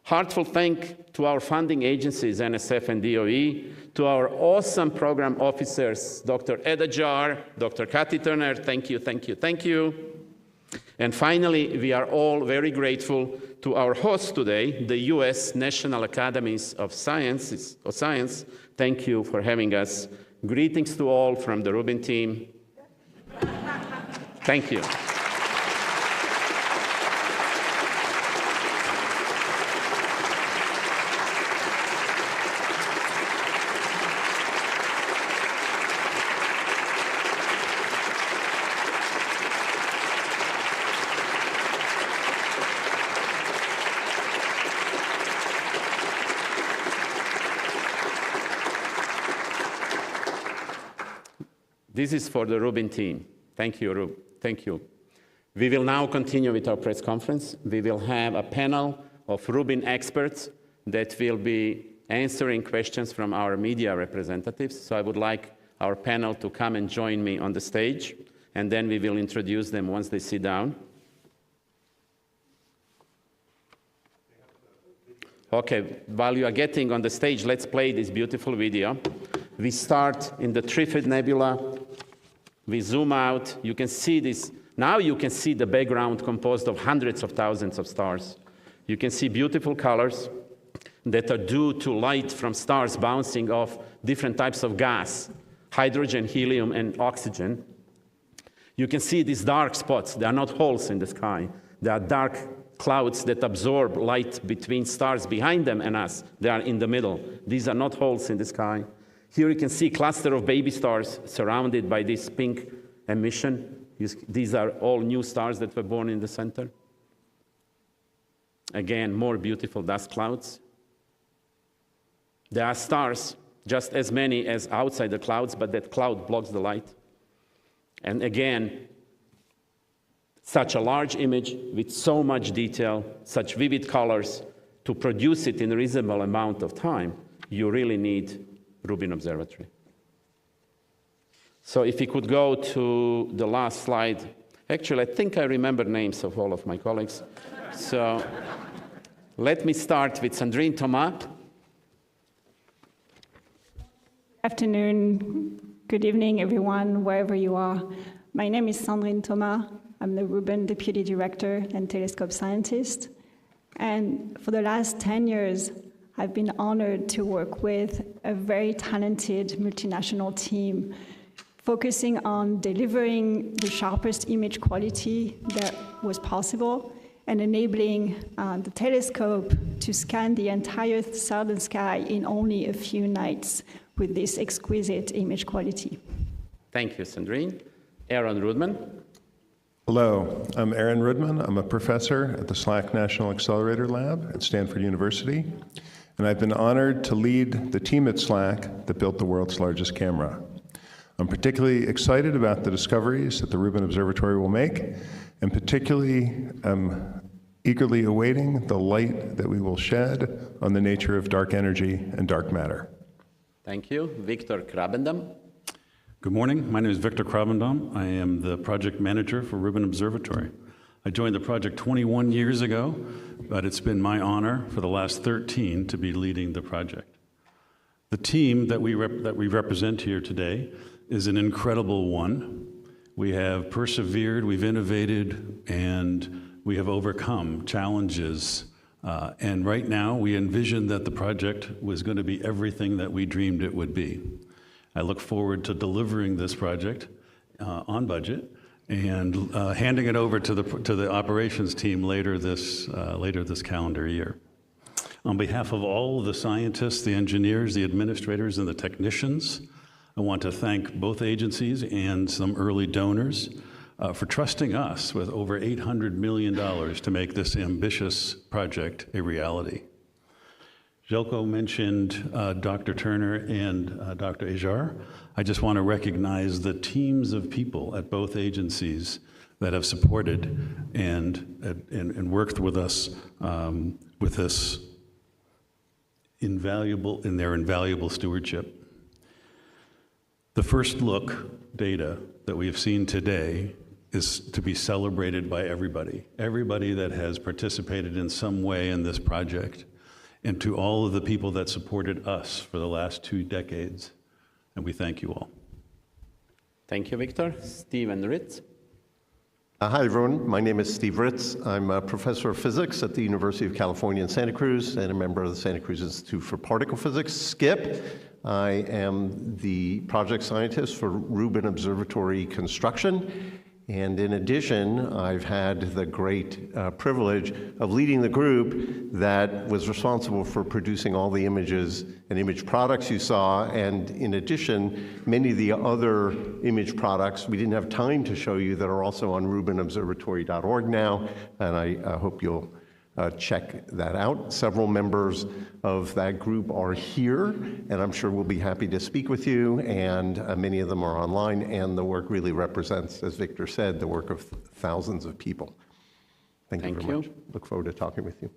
Heartfelt thank to our funding agencies, NSF and DOE, to our awesome program officers, Dr. Eda Jar, Dr. Kathy Turner, thank you, thank you, thank you. And finally, we are all very grateful to our host today, the US National Academies of Science. Thank you for having us. Greetings to all from the Rubin team. Thank you. This is for the Rubin team. Thank you, Rub. Thank you. We will now continue with our press conference. We will have a panel of Rubin experts that will be answering questions from our media representatives. So I would like our panel to come and join me on the stage, and then we will introduce them once they sit down. Okay, while you are getting on the stage, let's play this beautiful video. We start in the Trifid Nebula. We zoom out. You can see this. Now you can see the background composed of hundreds of thousands of stars. You can see beautiful colors that are due to light from stars bouncing off different types of gas, hydrogen, helium, and oxygen. You can see these dark spots. They are not holes in the sky. They are dark clouds that absorb light between stars behind them and us. They are in the middle. These are not holes in the sky. Here you can see a cluster of baby stars surrounded by this pink emission. These are all new stars that were born in the center. Again, more beautiful dust clouds. There are stars, just as many as outside the clouds, but that cloud blocks the light. And again, such a large image with so much detail, such vivid colors, to produce it in a reasonable amount of time, you really need Rubin Observatory. So if you could go to the last slide. Actually, I think I remember names of all of my colleagues. So let me start with Sandrine Thomas. Good afternoon, good evening, everyone, wherever you are. My name is Sandrine Thomas. I'm the Rubin Deputy Director and Telescope Scientist. And for the last 10 years, I've been honored to work with a very talented multinational team focusing on delivering the sharpest image quality that was possible and enabling the telescope to scan the entire southern sky in only a few nights with this exquisite image quality. Thank you, Sandrine. Aaron Rudman. Hello, I'm Aaron Rudman. I'm a professor at the SLAC National Accelerator Lab at Stanford University, and I've been honored to lead the team at SLAC that built the world's largest camera. I'm particularly excited about the discoveries that the Rubin Observatory will make, and particularly eagerly awaiting the light that we will shed on the nature of dark energy and dark matter. Thank you. Victor Krabendam. Good morning. My name is Victor Krabendam. I am the project manager for Rubin Observatory. I joined the project 21 years ago, but it's been my honor for the last 13 to be leading the project. The team that we represent here today is an incredible one. We have persevered, we've innovated, and we have overcome challenges. And right now, we envision that the project was going to be everything that we dreamed it would be. I look forward to delivering this project on budget and handing it over to the operations team later this calendar year. On behalf of all of the scientists, the engineers, the administrators, and the technicians, I want to thank both agencies and some early donors for trusting us with over $800 million to make this ambitious project a reality. Jelko mentioned Dr. Turner and Dr. Ajar. I just want to recognize the teams of people at both agencies that have supported and worked with us with this invaluable stewardship. The first look data that we have seen today is to be celebrated by everybody that has participated in some way in this project, and to all of the people that supported us for the last 2 decades. And we thank you all. Thank you, Victor. Stephen Ritz. Hi, everyone. My name is Steve Ritz. I'm a professor of physics at the University of California in Santa Cruz and a member of the Santa Cruz Institute for Particle Physics, SCIP. I am the project scientist for Rubin Observatory construction. And in addition, I've had the great privilege of leading the group that was responsible for producing all the images and image products you saw. And in addition, many of the other image products we didn't have time to show you that are also on rubinobservatory.org now. And I hope you'll check that out. Several members of that group are here, and I'm sure we'll be happy to speak with you, and many of them are online, and the work really represents, as Victor said, the work of thousands of people. Thank you very much. Look forward to talking with you.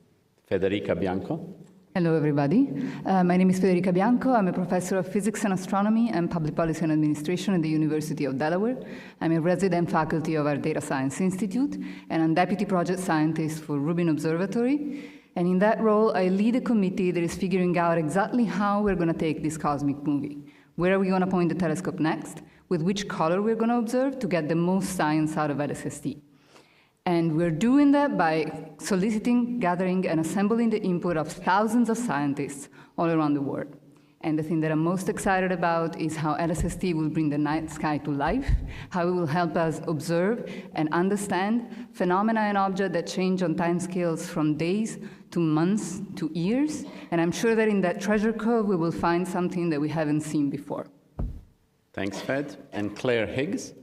Federica Bianco. Hello, everybody. My name is Federica Bianco. I'm a professor of physics and astronomy and public policy and administration at the University of Delaware. I'm a resident faculty of our Data Science Institute, and I'm deputy project scientist for Rubin Observatory. And in that role, I lead a committee that is figuring out exactly how we're going to take this cosmic movie. Where are we going to point the telescope next? With which color we're going to observe to get the most science out of LSST. And we're doing that by soliciting, gathering, and assembling the input of thousands of scientists all around the world. And the thing that I'm most excited about is how LSST will bring the night sky to life, how it will help us observe and understand phenomena and objects that change on timescales from days to months to years. And I'm sure that in that treasure trove, we will find something that we haven't seen before. Thanks, Fed. And Claire Higgs.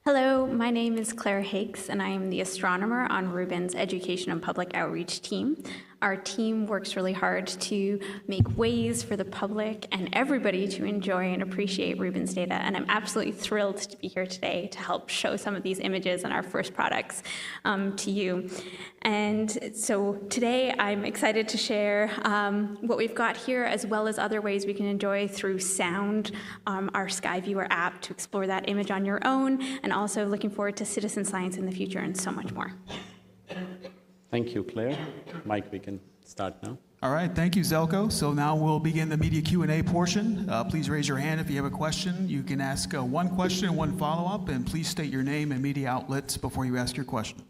Hello, my name is Claire Higgs, and I am the astronomer on Rubin's Education and Public Outreach team. Our team works really hard to make ways for the public and everybody to enjoy and appreciate Rubin's data, and I'm absolutely thrilled to be here today to help show some of these images and our first products to you. And so today I'm excited to share what we've got here, as well as other ways we can enjoy through sound, our Skyviewer app to explore that image on your own, and also looking forward to citizen science in the future and so much more. Thank you, Claire. Mike, we can start now. All right, thank you, Zelko. So now we'll begin the media Q&A portion. Please raise your hand if you have a question. You can ask one question and one follow-up, and please state your name and media outlets before you ask your question.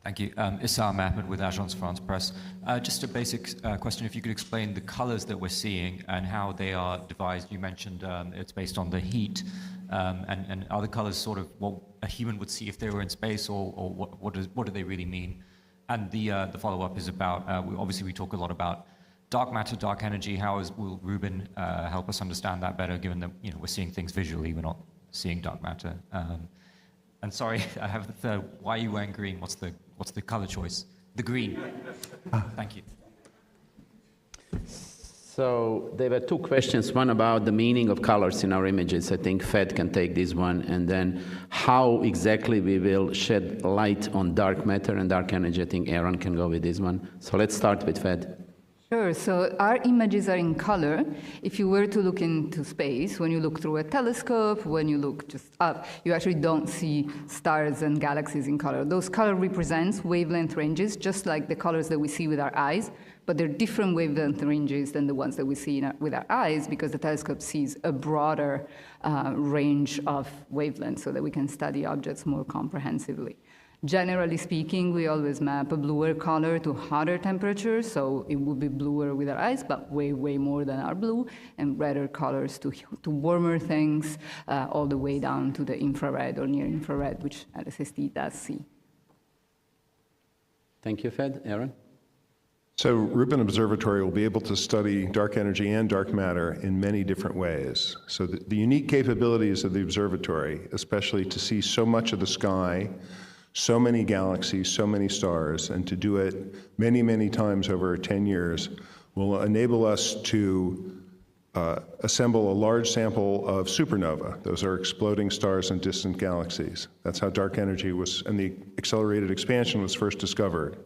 Thank you. Issam Ahmed with Agence France Presse. Just a basic question, if you could explain the colors that we're seeing and how they are devised. You mentioned it's based on the heat, and are the colors sort of what a human would see if they were in space, or what do they really mean? And the follow-up is about, obviously we talk a lot about dark matter, dark energy. How will Rubin help us understand that better, given that we're seeing things visually, we're not seeing dark matter? And sorry, I have the third. Why are you wearing green? What's the color choice? The green. Thank you. So there were two questions. One about the meaning of colors in our images. I think Fed can take this one. And then how exactly we will shed light on dark matter and dark energy. I think Aaron can go with this one. So let's start with Fed. Sure. So our images are in color. If you were to look into space, when you look through a telescope, when you look just up, you actually don't see stars and galaxies in color. Those color represents wavelength ranges, just like the colors that we see with our eyes, but they're different wavelength ranges than the ones that we see with our eyes, because the telescope sees a broader range of wavelengths so that we can study objects more comprehensively. Generally speaking, we always map a bluer color to hotter temperatures, so it would be bluer with our eyes, but way, way more than our blue, and redder colors to warmer things, all the way down to the infrared or near infrared, which LSST does see. Thank you, Fed. Aaron? So Rubin Observatory will be able to study dark energy and dark matter in many different ways. So the unique capabilities of the observatory, especially to see so much of the sky, so many galaxies, so many stars, and to do it many, many times over 10 years, will enable us to assemble a large sample of supernova. Those are exploding stars and distant galaxies. That's how dark energy was, and the accelerated expansion was first discovered.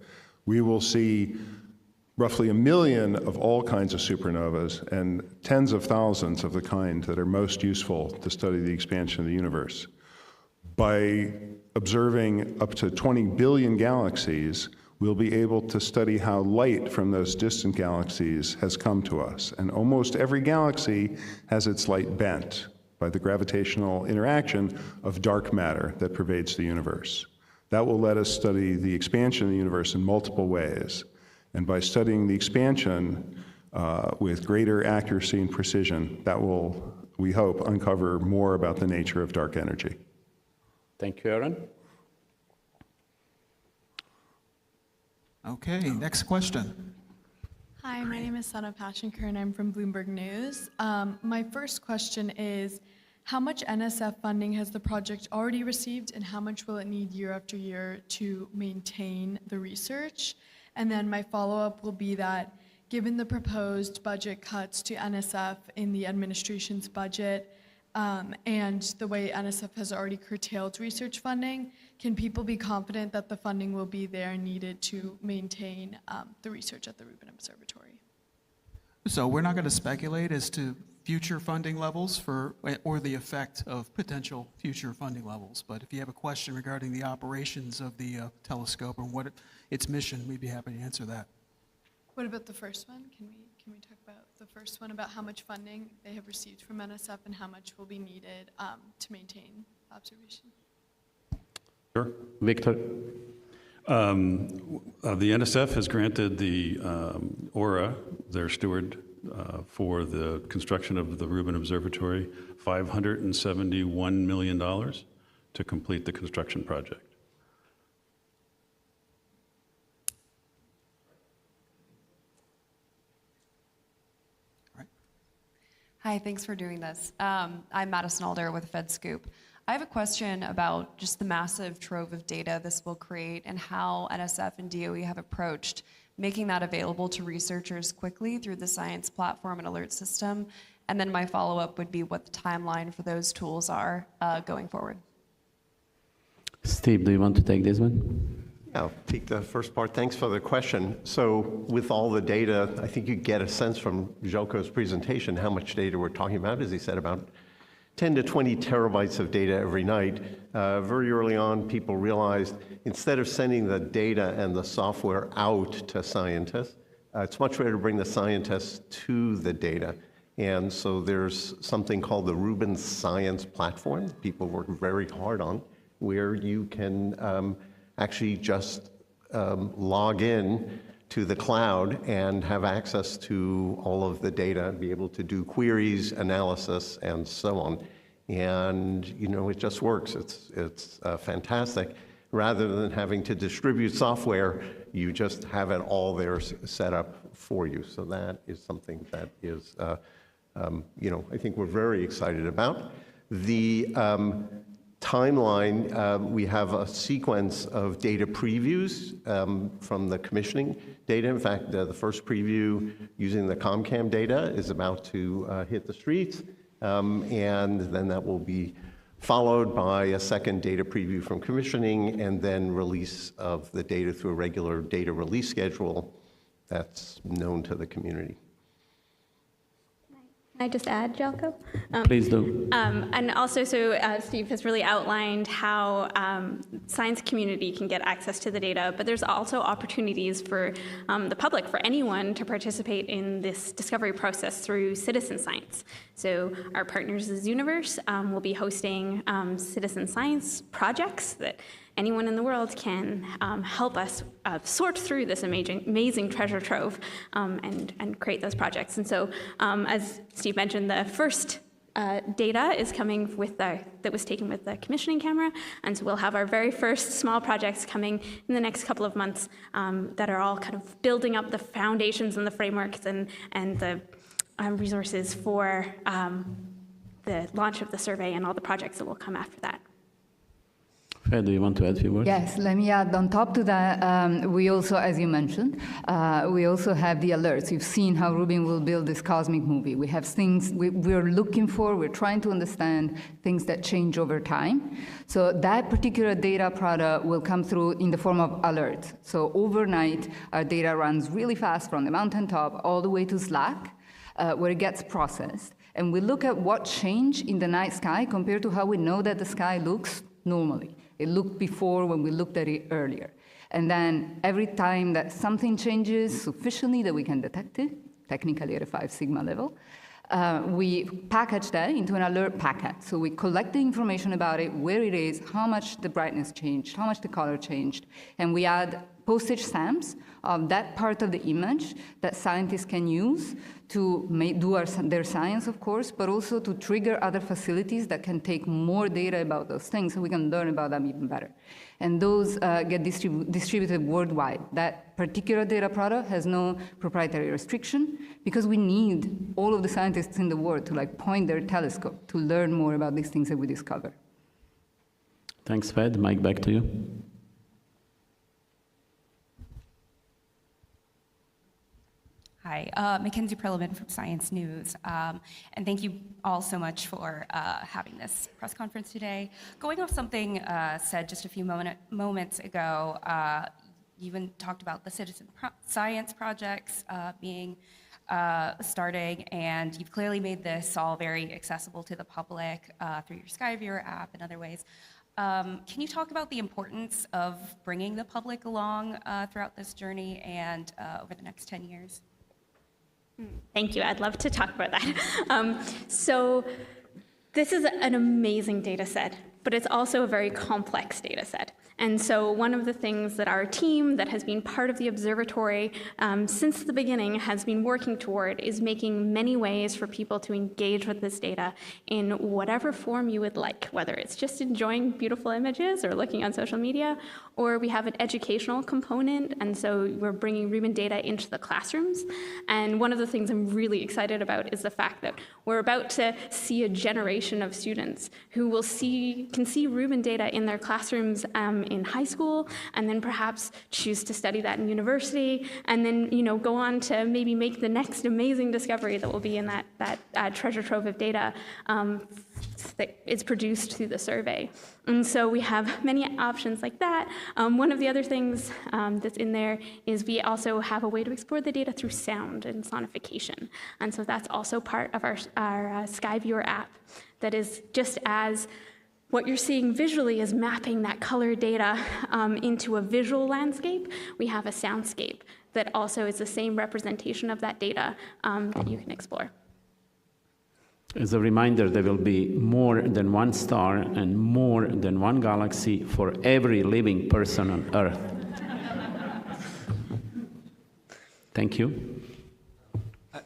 We will see roughly 1 million of all kinds of supernovas and tens of thousands of the kind that are most useful to study the expansion of the universe. By observing up to 20 billion galaxies, we'll be able to study how light from those distant galaxies has come to us. And almost every galaxy has its light bent by the gravitational interaction of dark matter that pervades the universe. That will let us study the expansion of the universe in multiple ways. And by studying the expansion with greater accuracy and precision, that will, we hope, uncover more about the nature of dark energy. Thank you, Aaron. Okay, next question. Hi, my name is Sana Pashankar, and I'm from Bloomberg News. My first question is, how much NSF funding has the project already received, and how much will it need year after year to maintain the research? And then my follow-up will be that, given the proposed budget cuts to NSF in the administration's budget, and the way NSF has already curtailed research funding, can people be confident that the funding will be there needed to maintain the research at the Rubin Observatory? So we're not going to speculate as to future funding levels or the effect of potential future funding levels. But if you have a question regarding the operations of the telescope and what its mission, we'd be happy to answer that. What about the first one? Can we talk about the first one, about how much funding they have received from NSF and how much will be needed to maintain observation? Sure. Victor? The NSF has granted the ORA, their steward, for the construction of the Rubin Observatory, $571 million to complete the construction project. Hi, thanks for doing this. I'm Madison Alder with FedScoop. I have a question about just the massive trove of data this will create and how NSF and DOE have approached making that available to researchers quickly through the science platform and alert system. And then my follow-up would be what the timeline for those tools are going forward. Steve, do you want to take this one? I'll take the first part. Thanks for the question. So with all the data, I think you get a sense from Željko's presentation how much data we're talking about. As he said, about 10 to 20 terabytes of data every night. Very early on, people realized instead of sending the data and the software out to scientists, it's much better to bring the scientists to the data. And so there's something called the Rubin Science Platform people work very hard on, where you can actually just log in to the cloud and have access to all of the data, be able to do queries, analysis, and so on. And you know, it just works. It's fantastic. Rather than having to distribute software, you just have it all there set up for you. So that is something that is, you know, I think we're very excited about. The timeline, we have a sequence of data previews from the commissioning data. In fact, the first preview using the ComCam data is about to hit the streets, and then that will be followed by a second data preview from commissioning, and then release of the data through a regular data release schedule that's known to the community. Can I just add, Željko? Please do. And also, so Steve has really outlined how science community can get access to the data, but there's also opportunities for the public, for anyone to participate in this discovery process through citizen science. So our partners as Universe will be hosting citizen science projects that anyone in the world can help us sort through this amazing treasure trove and create those projects. And so, as Steve mentioned, the first data is coming with that was taken with the commissioning camera, and so we'll have our very first small projects coming in the next couple of months that are all kind of building up the foundations and the frameworks and the resources for the launch of the survey and all the projects that will come after that. Fed, do you want to add a few words? Yes, let me add on top to that, we also, as you mentioned, we also have the alerts. You've seen how Rubin will build this cosmic movie. We have things we're looking for, we're trying to understand things that change over time. So that particular data product will come through in the form of alerts. So overnight, our data runs really fast from the mountaintop all the way to Slack, where it gets processed. And we look at what changed in the night sky compared to how we know that the sky looks normally. It looked before when we looked at it earlier. And then every time that something changes sufficiently that we can detect it, technically at a 5 sigma level, we package that into an alert packet. So we collect the information about it, where it is, how much the brightness changed, how much the color changed, and we add postage stamps of that part of the image that scientists can use to do their science, of course, but also to trigger other facilities that can take more data about those things so we can learn about them even better. And those get distributed worldwide. That particular data product has no proprietary restriction because we need all of the scientists in the world to point their telescope to learn more about these things that we discover. Thanks, Fed. Mike, back to you. Hi, Mackenzie Perlman from Science News, and thank you all so much for having this press conference today. Going off something said just a few moments ago, you even talked about the citizen science projects being starting, and you've clearly made this all very accessible to the public through your Skyviewer app and other ways. Can you talk about the importance of bringing the public along throughout this journey and over the next 10 years? Thank you. I'd love to talk about that. So this is an amazing data set, but it's also a very complex data set. And so one of the things that our team that has been part of the observatory since the beginning has been working toward is making many ways for people to engage with this data in whatever form you would like, whether it's just enjoying beautiful images or looking on social media, or we have an educational component, and so we're bringing Rubin data into the classrooms. And one of the things I'm really excited about is the fact that we're about to see a generation of students who can see Rubin data in their classrooms in high school, and then perhaps choose to study that in university, and then go on to maybe make the next amazing discovery that will be in that treasure trove of data that is produced through the survey. And so we have many options like that. One of the other things that's in there is we also have a way to explore the data through sound and sonification. And so that's also part of our SkyViewer app that is just as what you're seeing visually is mapping that color data into a visual landscape. We have a soundscape that also is the same representation of that data that you can explore. As a reminder, there will be more than one star and more than one galaxy for every living person on Earth. Thank you.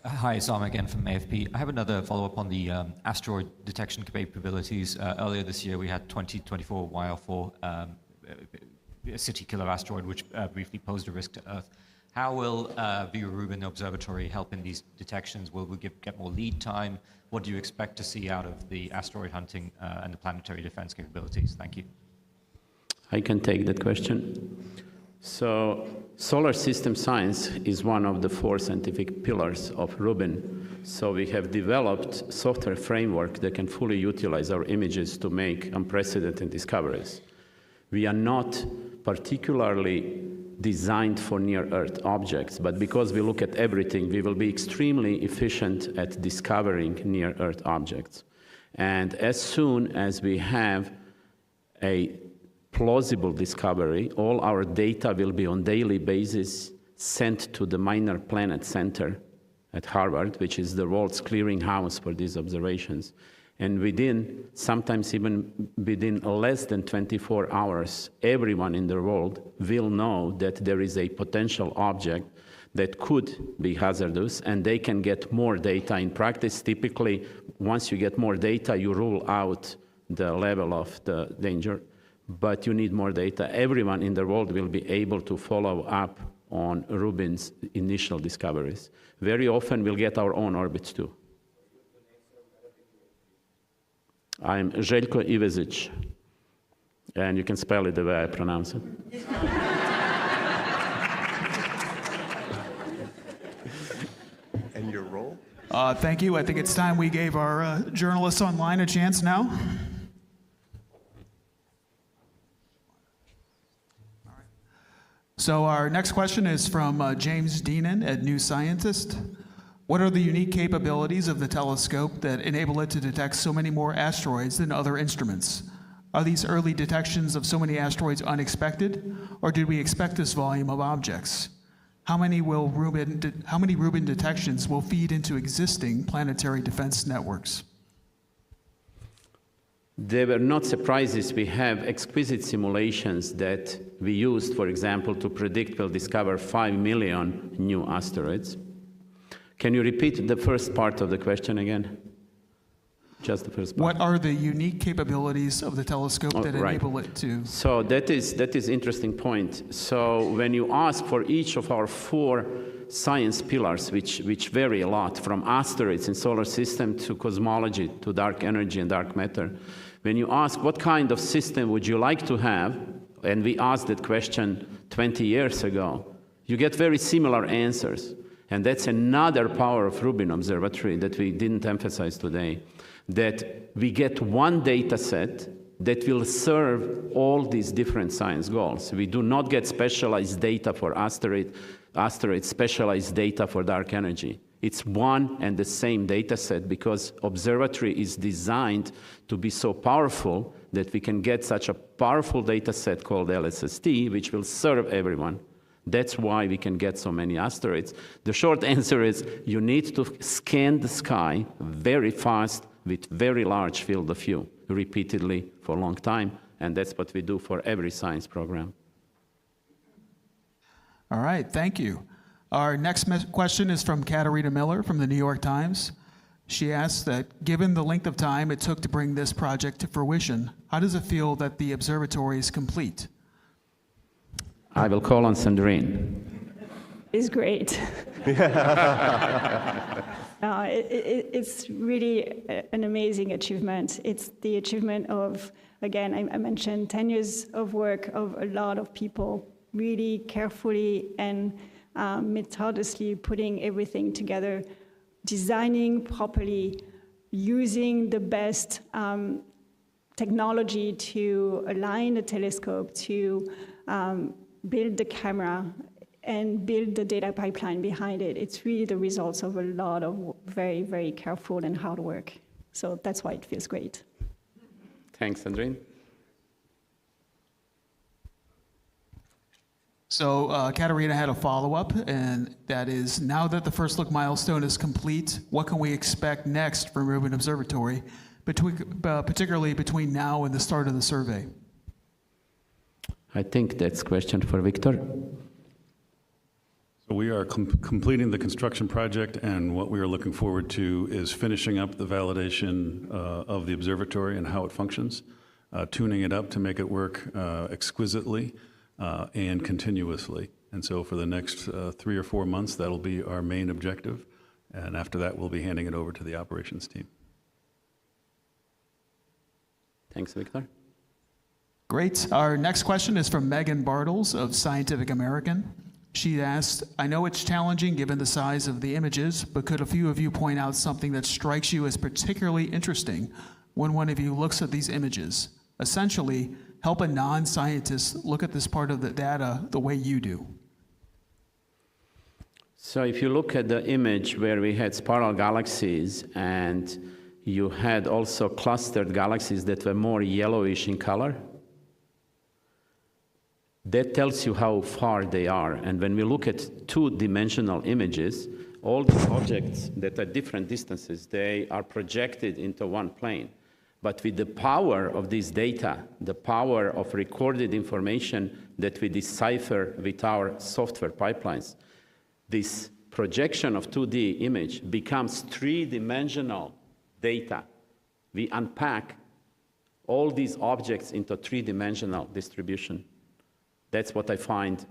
Hi, Sam again from AFP. I have another follow-up on the asteroid detection capabilities. Earlier this year, we had 2024 YL4, a city-killer asteroid, which briefly posed a risk to Earth. How will the Rubin Observatory help in these detections? Will we get more lead time? What do you expect to see out of the asteroid hunting and the planetary defense capabilities? Thank you. I can take that question. So solar system science is one of the 4 scientific pillars of Rubin. So we have developed software framework that can fully utilize our images to make unprecedented discoveries. We are not particularly designed for near-Earth objects, but because we look at everything, we will be extremely efficient at discovering near-Earth objects. And as soon as we have a plausible discovery, all our data will be on daily basis sent to the Minor Planet Center at Harvard, which is the world's clearinghouse for these observations. And sometimes even within less than 24 hours, everyone in the world will know that there is a potential object that could be hazardous, and they can get more data. In practice, typically, once you get more data, you rule out the level of the danger, but you need more data. Everyone in the world will be able to follow up on Rubin's initial discoveries. Very often, we'll get our own orbits, too. I'm Željko Ivezić, and you can spell it the way I pronounce it. And your role? Thank you. I think it's time we gave our journalists online a chance now. So our next question is from James Deenan at New Scientist. What are the unique capabilities of the telescope that enable it to detect so many more asteroids than other instruments? Are these early detections of so many asteroids unexpected, or did we expect this volume of objects? How many Rubin detections will feed into existing planetary defense networks? They were not surprises. We have exquisite simulations that we used, for example, to predict we'll discover 5 million new asteroids. Can you repeat the first part of the question again? Just the first part. What are the unique capabilities of the telescope that enable it to? So that is interesting point. So when you ask for each of our 4 science pillars, which vary a lot, from asteroids in solar system to cosmology, to dark energy and dark matter, when you ask what kind of system would you like to have, and we asked that question 20 years ago, you get very similar answers. And that's another power of Rubin Observatory that we didn't emphasize today, that we get one data set that will serve all these different science goals. We do not get specialized data for asteroids, specialized data for dark energy. It's one and the same data set because observatory is designed to be so powerful that we can get such a powerful data set called LSST, which will serve everyone. That's why we can get so many asteroids. The short answer is you need to scan the sky very fast with very large field of view repeatedly for a long time, and that's what we do for every science program. All right, thank you. Our next question is from Katarina Miller from the New York Times. She asks that, given the length of time it took to bring this project to fruition, how does it feel that the observatory is complete? I will call on Sandrine. It's great. It's really an amazing achievement. It's the achievement of, again, I mentioned 10 years of work of a lot of people really carefully and methodically putting everything together, designing properly, using the best technology to align the telescope, to build the camera, and build the data pipeline behind it. It's really the results of a lot of very, very careful and hard work. So that's why it feels great. Thanks, Sandrine. So Katarina had a follow-up, and that is, now that the first look milestone is complete, what can we expect next from Rubin Observatory, particularly between now and the start of the survey? I think that's a question for Victor. So we are completing the construction project, and what we are looking forward to is finishing up the validation of the observatory and how it functions, tuning it up to make it work exquisitely and continuously. And so for the next 3 or 4 months, that'll be our main objective. And after that, we'll be handing it over to the operations team. Thanks, Victor. Great. Our next question is from Megan Bartles of Scientific American. She asked, I know it's challenging given the size of the images, but could a few of you point out something that strikes you as particularly interesting when one of you looks at these images? Essentially, help a non-scientist look at this part of the data the way you do. So if you look at the image where we had spiral galaxies and you had also clustered galaxies that were more yellowish in color, that tells you how far they are. And when we look at two-dimensional images, all the objects that are different distances, they are projected into one plane. But with the power of this data, the power of recorded information that we decipher with our software pipelines, this projection of 2D image becomes three-dimensional data. We unpack all these objects into three-dimensional distribution. That's what I find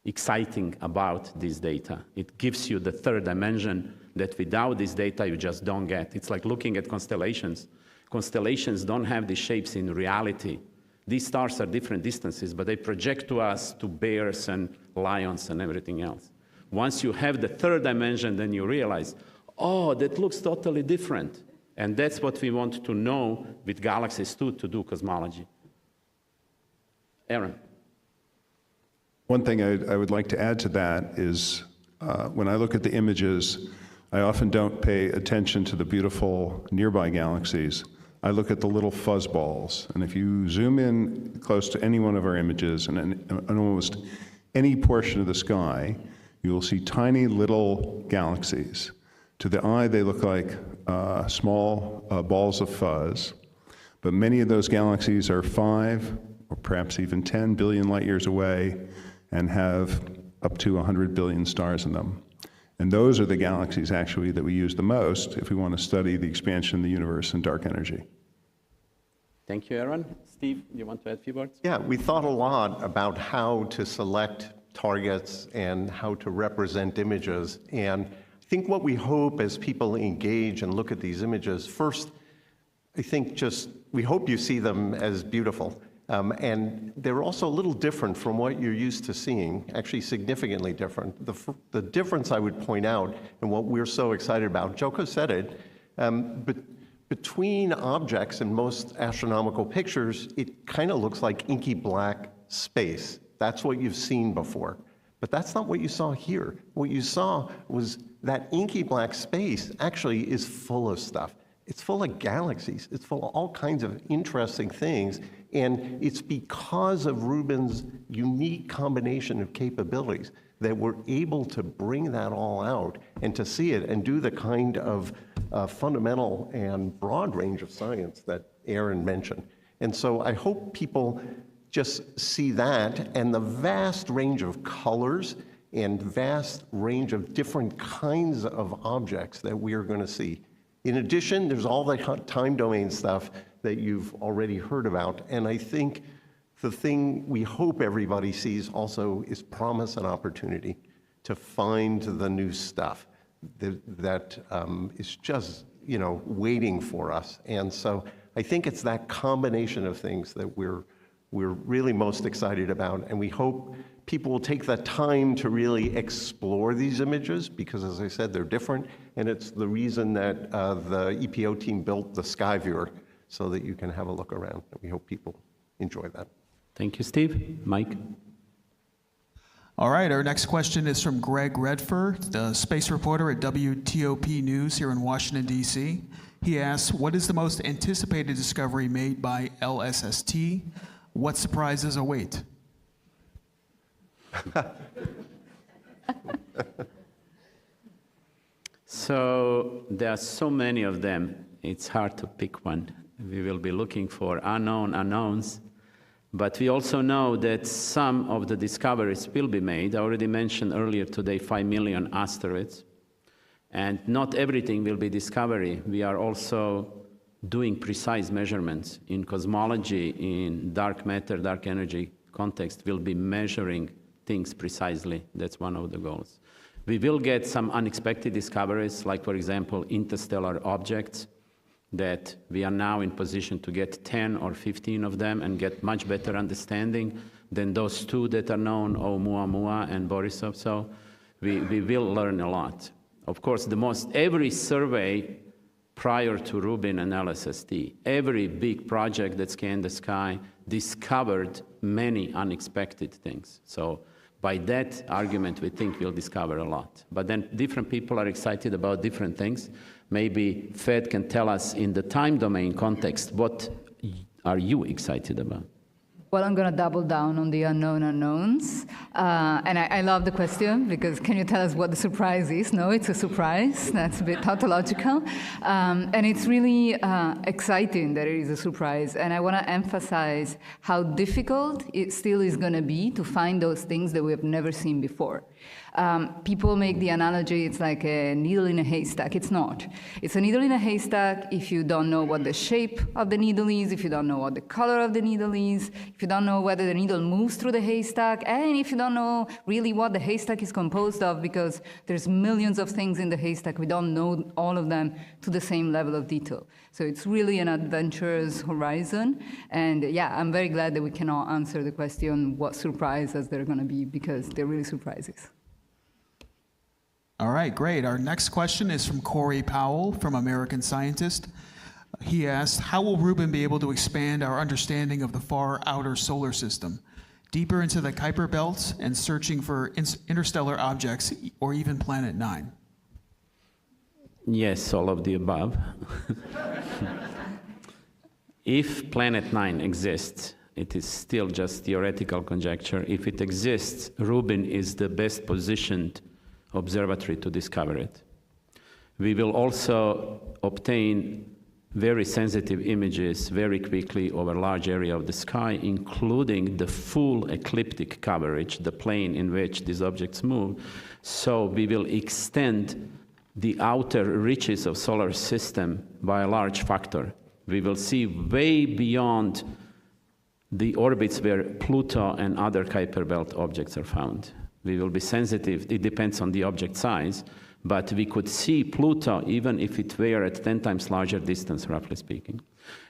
exciting about this data. It gives you the third dimension that without this data you just don't get. It's like looking at constellations. Constellations don't have the shapes in reality. These stars are different distances, but they project to us to bears and lions and everything else. Once you have the third dimension, then you realize, oh, that looks totally different. And that's what we want to know with galaxies too, to do cosmology. Aaron. One thing I would like to add to that is when I look at the images, I often don't pay attention to the beautiful nearby galaxies. I look at the little fuzz balls. And if you zoom in close to any one of our images and almost any portion of the sky, you will see tiny little galaxies. To the eye, they look like small balls of fuzz. But many of those galaxies are 5 or perhaps even 10 billion light years away and have up to 100 billion stars in them. And those are the galaxies, actually, that we use the most if we want to study the expansion of the universe and dark energy. Thank you, Aaron. Steve, you want to add a few words? Yeah, we thought a lot about how to select targets and how to represent images. And I think what we hope as people engage and look at these images, first, I think we hope you see them as beautiful. And they're also a little different from what you're used to seeing, actually significantly different. The difference I would point out, and what we're so excited about, Joko said it, but between objects in most astronomical pictures, it kind of looks like inky black space. That's what you've seen before. But that's not what you saw here. What you saw was that inky black space actually is full of stuff. It's full of galaxies. It's full of all kinds of interesting things. And it's because of Rubin's unique combination of capabilities that we're able to bring that all out and to see it and do the kind of fundamental and broad range of science that Aaron mentioned. And so I hope people just see that and the vast range of colors and vast range of different kinds of objects that we are going to see. In addition, there's all the time domain stuff that you've already heard about. And I think the thing we hope everybody sees also is promise and opportunity to find the new stuff that is just, waiting for us. And so I think it's that combination of things that we're really most excited about. And we hope people will take the time to really explore these images because, as I said, they're different. And it's the reason that the EPO team built the Sky Viewer so that you can have a look around. And we hope people enjoy that. Thank you, Steve. Mike? All right, our next question is from Greg Redford, the space reporter at WTOP News here in Washington, D.C. He asks, what is the most anticipated discovery made by LSST? What surprises await? So there are so many of them, it's hard to pick one. We will be looking for unknown unknowns, but we also know that some of the discoveries will be made. I already mentioned earlier today 5 million asteroids, and not everything will be discovery. We are also doing precise measurements in cosmology, in dark matter, dark energy context. We'll be measuring things precisely. That's one of the goals. We will get some unexpected discoveries, like, for example, interstellar objects, that we are now in position to get 10 or 15 of them and get much better understanding than those 2 that are known, Oumuamua and Borisov. So we will learn a lot. Of course, every survey prior to Rubin and LSST, every big project that scanned the sky discovered many unexpected things. So by that argument, we think we'll discover a lot. But then different people are excited about different things. Maybe Fed can tell us in the time domain context, what are you excited about? Well, I'm going to double down on the unknown unknowns. And I love the question, because can you tell us what the surprise is? No, it's a surprise. That's a bit tautological. And it's really exciting that it is a surprise. And I want to emphasize how difficult it still is going to be to find those things that we have never seen before. People make the analogy, it's like a needle in a haystack. It's not. It's a needle in a haystack if you don't know what the shape of the needle is, if you don't know what the color of the needle is, if you don't know whether the needle moves through the haystack, and if you don't know really what the haystack is composed of, because there's millions of things in the haystack. We don't know all of them to the same level of detail. So it's really an adventurous horizon. And yeah, I'm very glad that we cannot answer the question what surprises there are going to be, because they're really surprises. All right, great. Our next question is from Corey Powell from American Scientist. He asked, how will Rubin be able to expand our understanding of the far outer solar system, deeper into the Kuiper Belt and searching for interstellar objects, or even Planet 9? Yes, all of the above. If Planet 9 exists, it is still just theoretical conjecture. If it exists, Rubin is the best positioned observatory to discover it. We will also obtain very sensitive images very quickly over a large area of the sky, including the full ecliptic coverage, the plane in which these objects move. So we will extend the outer reaches of solar system by a large factor. We will see way beyond the orbits where Pluto and other Kuiper Belt objects are found. We will be sensitive, it depends on the object size, but we could see Pluto even if it were at 10 times larger distance, roughly speaking.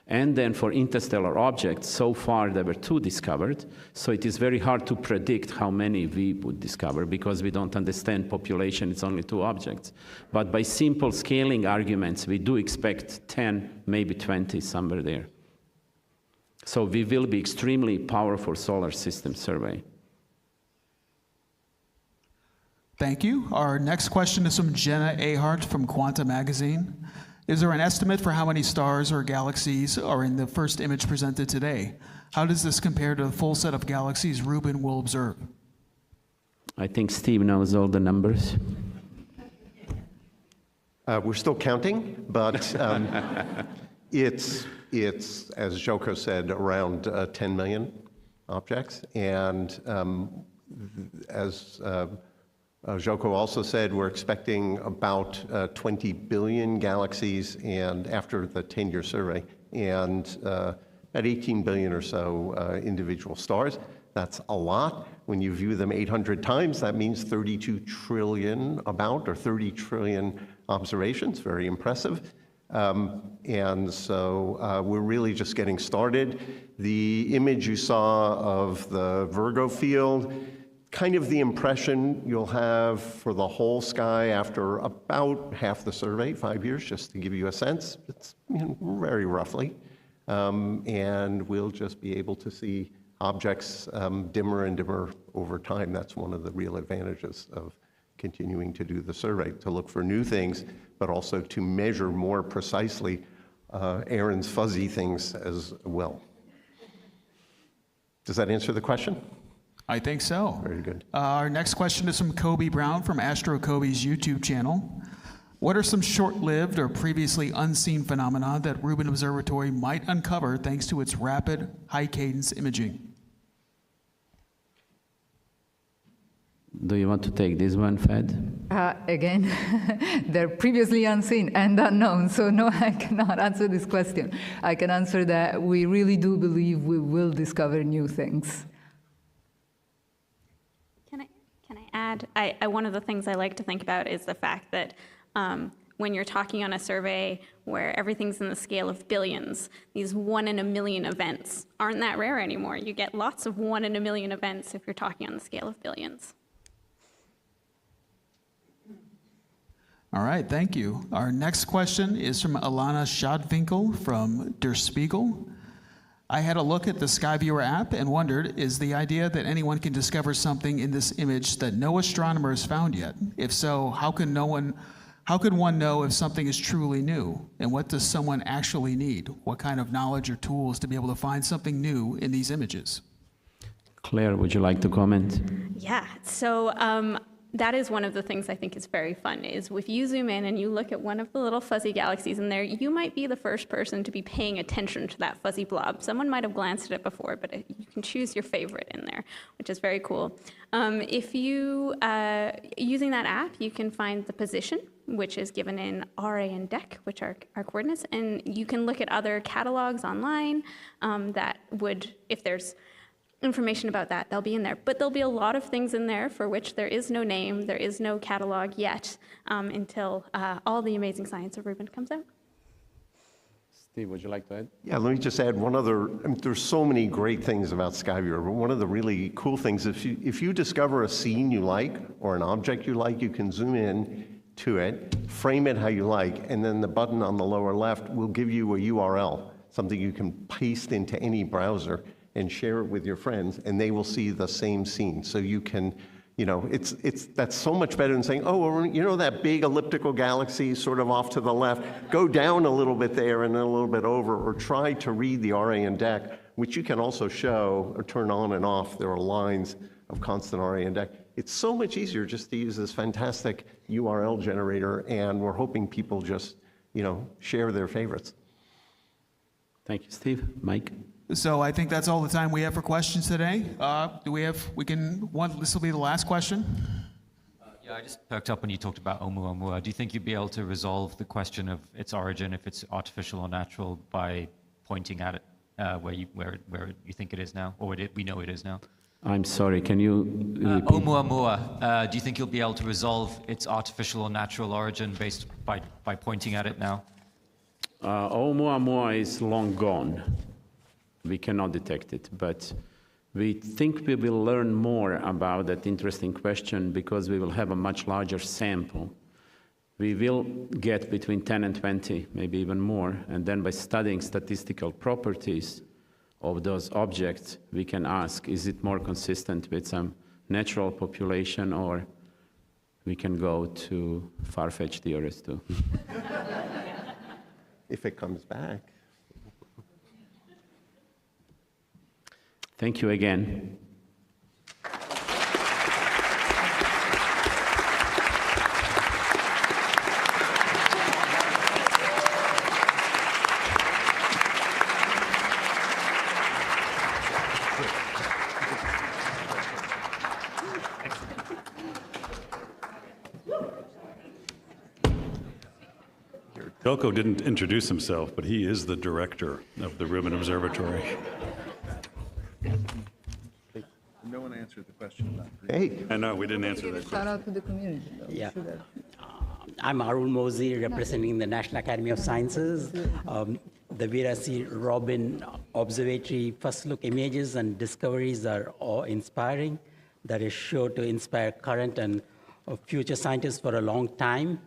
And then for interstellar objects, so far there were 2 discovered, so it is very hard to predict how many we would discover because we don't understand population, it's only 2 objects. But by simple scaling arguments, we do expect 10, maybe 20, somewhere there. So we will be extremely powerful solar system survey. Thank you. Our next question is from Jenna Ahart from Quanta Magazine. Is there an estimate for how many stars or galaxies are in the first image presented today? How does this compare to the full set of galaxies Rubin will observe? I think Steve knows all the numbers. We're still counting, but It's, as Joko said, around 10 million objects. And as Joko also said, we're expecting about 20 billion galaxies and after the 10-year survey, and at 18 billion or so individual stars. That's a lot. When you view them 800 times, that means 32 trillion about, or 30 trillion observations. Very impressive. And so we're really just getting started. The image you saw of the Virgo field, kind of the impression you'll have for the whole sky after about half the survey, 5 years, just to give you a sense. It's very roughly. And we'll just be able to see objects dimmer and dimmer over time. That's one of the real advantages of continuing to do the survey, to look for new things, but also to measure more precisely Aaron's fuzzy things as well. Does that answer the question? I think so. Very good. Our next question is from Kobe Brown from Astro Kobe's YouTube channel. What are some short-lived or previously unseen phenomena that Rubin Observatory might uncover thanks to its rapid, high-cadence imaging? Do you want to take this one, Fed? Again, they're previously unseen and unknown, so no, I cannot answer this question. I can answer that we really do believe we will discover new things. Can I add? One of the things I like to think about is the fact that when you're talking on a survey where everything's in the scale of billions, these 1 in a million events aren't that rare anymore. You get lots of 1 in a million events if you're talking on the scale of billions. All right, thank you. Our next question is from Alana Schadwinkel from Der Spiegel. I had a look at the Skyviewer app and wondered, is the idea that anyone can discover something in this image that no astronomer has found yet? If so, how could one know if something is truly new? And what does someone actually need? What kind of knowledge or tools to be able to find something new in these images? Claire, would you like to comment? Yeah, so that is one of the things I think is very fun, is if you zoom in and you look at one of the little fuzzy galaxies in there, you might be the first person to be paying attention to that fuzzy blob. Someone might have glanced at it before, but you can choose your favorite in there, which is very cool. If you, using that app, you can find the position, which is given in RA and DEC, which are our coordinates, and you can look at other catalogs online that would, if there's information about that, they'll be in there. But there'll be a lot of things in there for which there is no name, there is no catalog yet until all the amazing science of Rubin comes out. Steve, would you like to add? Yeah, let me just add one other. There's so many great things about Skyviewer, but one of the really cool things, if you discover a scene you like or an object you like, you can zoom in to it, frame it how you like, and then the button on the lower left will give you a URL, something you can paste into any browser and share it with your friends, and they will see the same scene. So you can, that's so much better than saying, oh, you know that big elliptical galaxy sort of off to the left, go down a little bit there and then a little bit over, or try to read the RA and DEC, which you can also show or turn on and off. There are lines of constant RA and DEC. It's so much easier just to use this fantastic URL generator, and we're hoping people just, share their favorites. Thank you, Steve. Mike? So I think that's all the time we have for questions today. This will be the last question. Yeah, I just perked up when you talked about Oumuamua. Do you think you'd be able to resolve the question of its origin, if it's artificial or natural, by pointing at it where you think it is now, or we know it is now? I'm sorry, can you repeat? Oumuamua, do you think you'll be able to resolve its artificial or natural origin by pointing at it now? Oumuamua is long gone. We cannot detect it, but we think we will learn more about that interesting question because we will have a much larger sample. We will get between 10 and 20, maybe even more, and then by studying statistical properties of those objects, we can ask, is it more consistent with some natural population, or we can go to far-fetched theories too. If it comes back. Thank you again. Jelko didn't introduce himself, but he is the director of the Rubin Observatory. No one answered the question. Hey. I know, we didn't answer that Shout question. out to the community. Though. Yeah. I'm Arul Mozi, representing the National Academy of Sciences. The Vera C. Rubin Observatory first look images and discoveries are awe-inspiring. That is sure to inspire current and future scientists for a long time.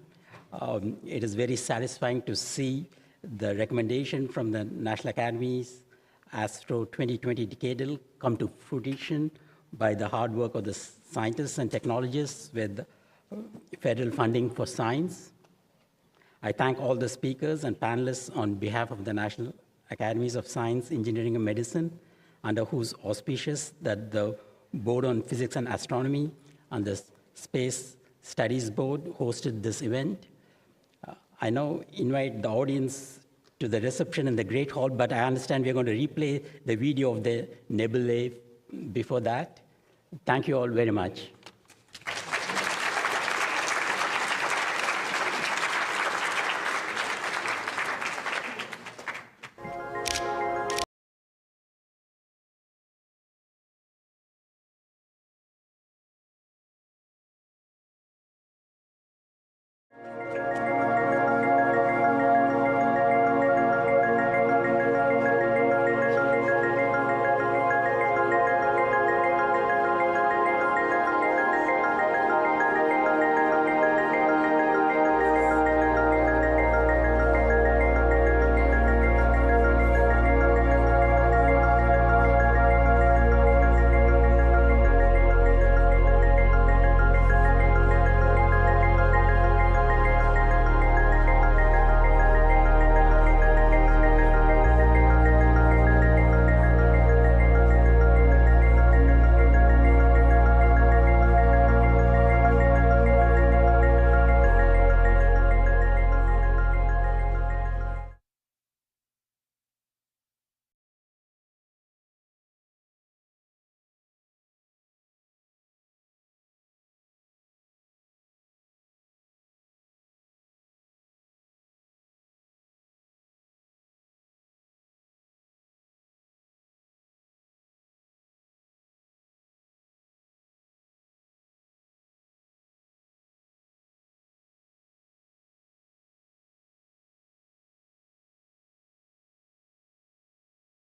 It is very satisfying to see the recommendation from the National Academies Astro 2020 Decadal come to fruition by the hard work of the scientists and technologists with federal funding for science. I thank all the speakers and panelists on behalf of the National Academies of Science, Engineering, and Medicine, under whose auspices that the Board on Physics and Astronomy and the Space Studies Board hosted this event. I now invite the audience to the reception in the Great Hall, but I understand we're going to replay the video of the nebulae before that. Thank you all very much.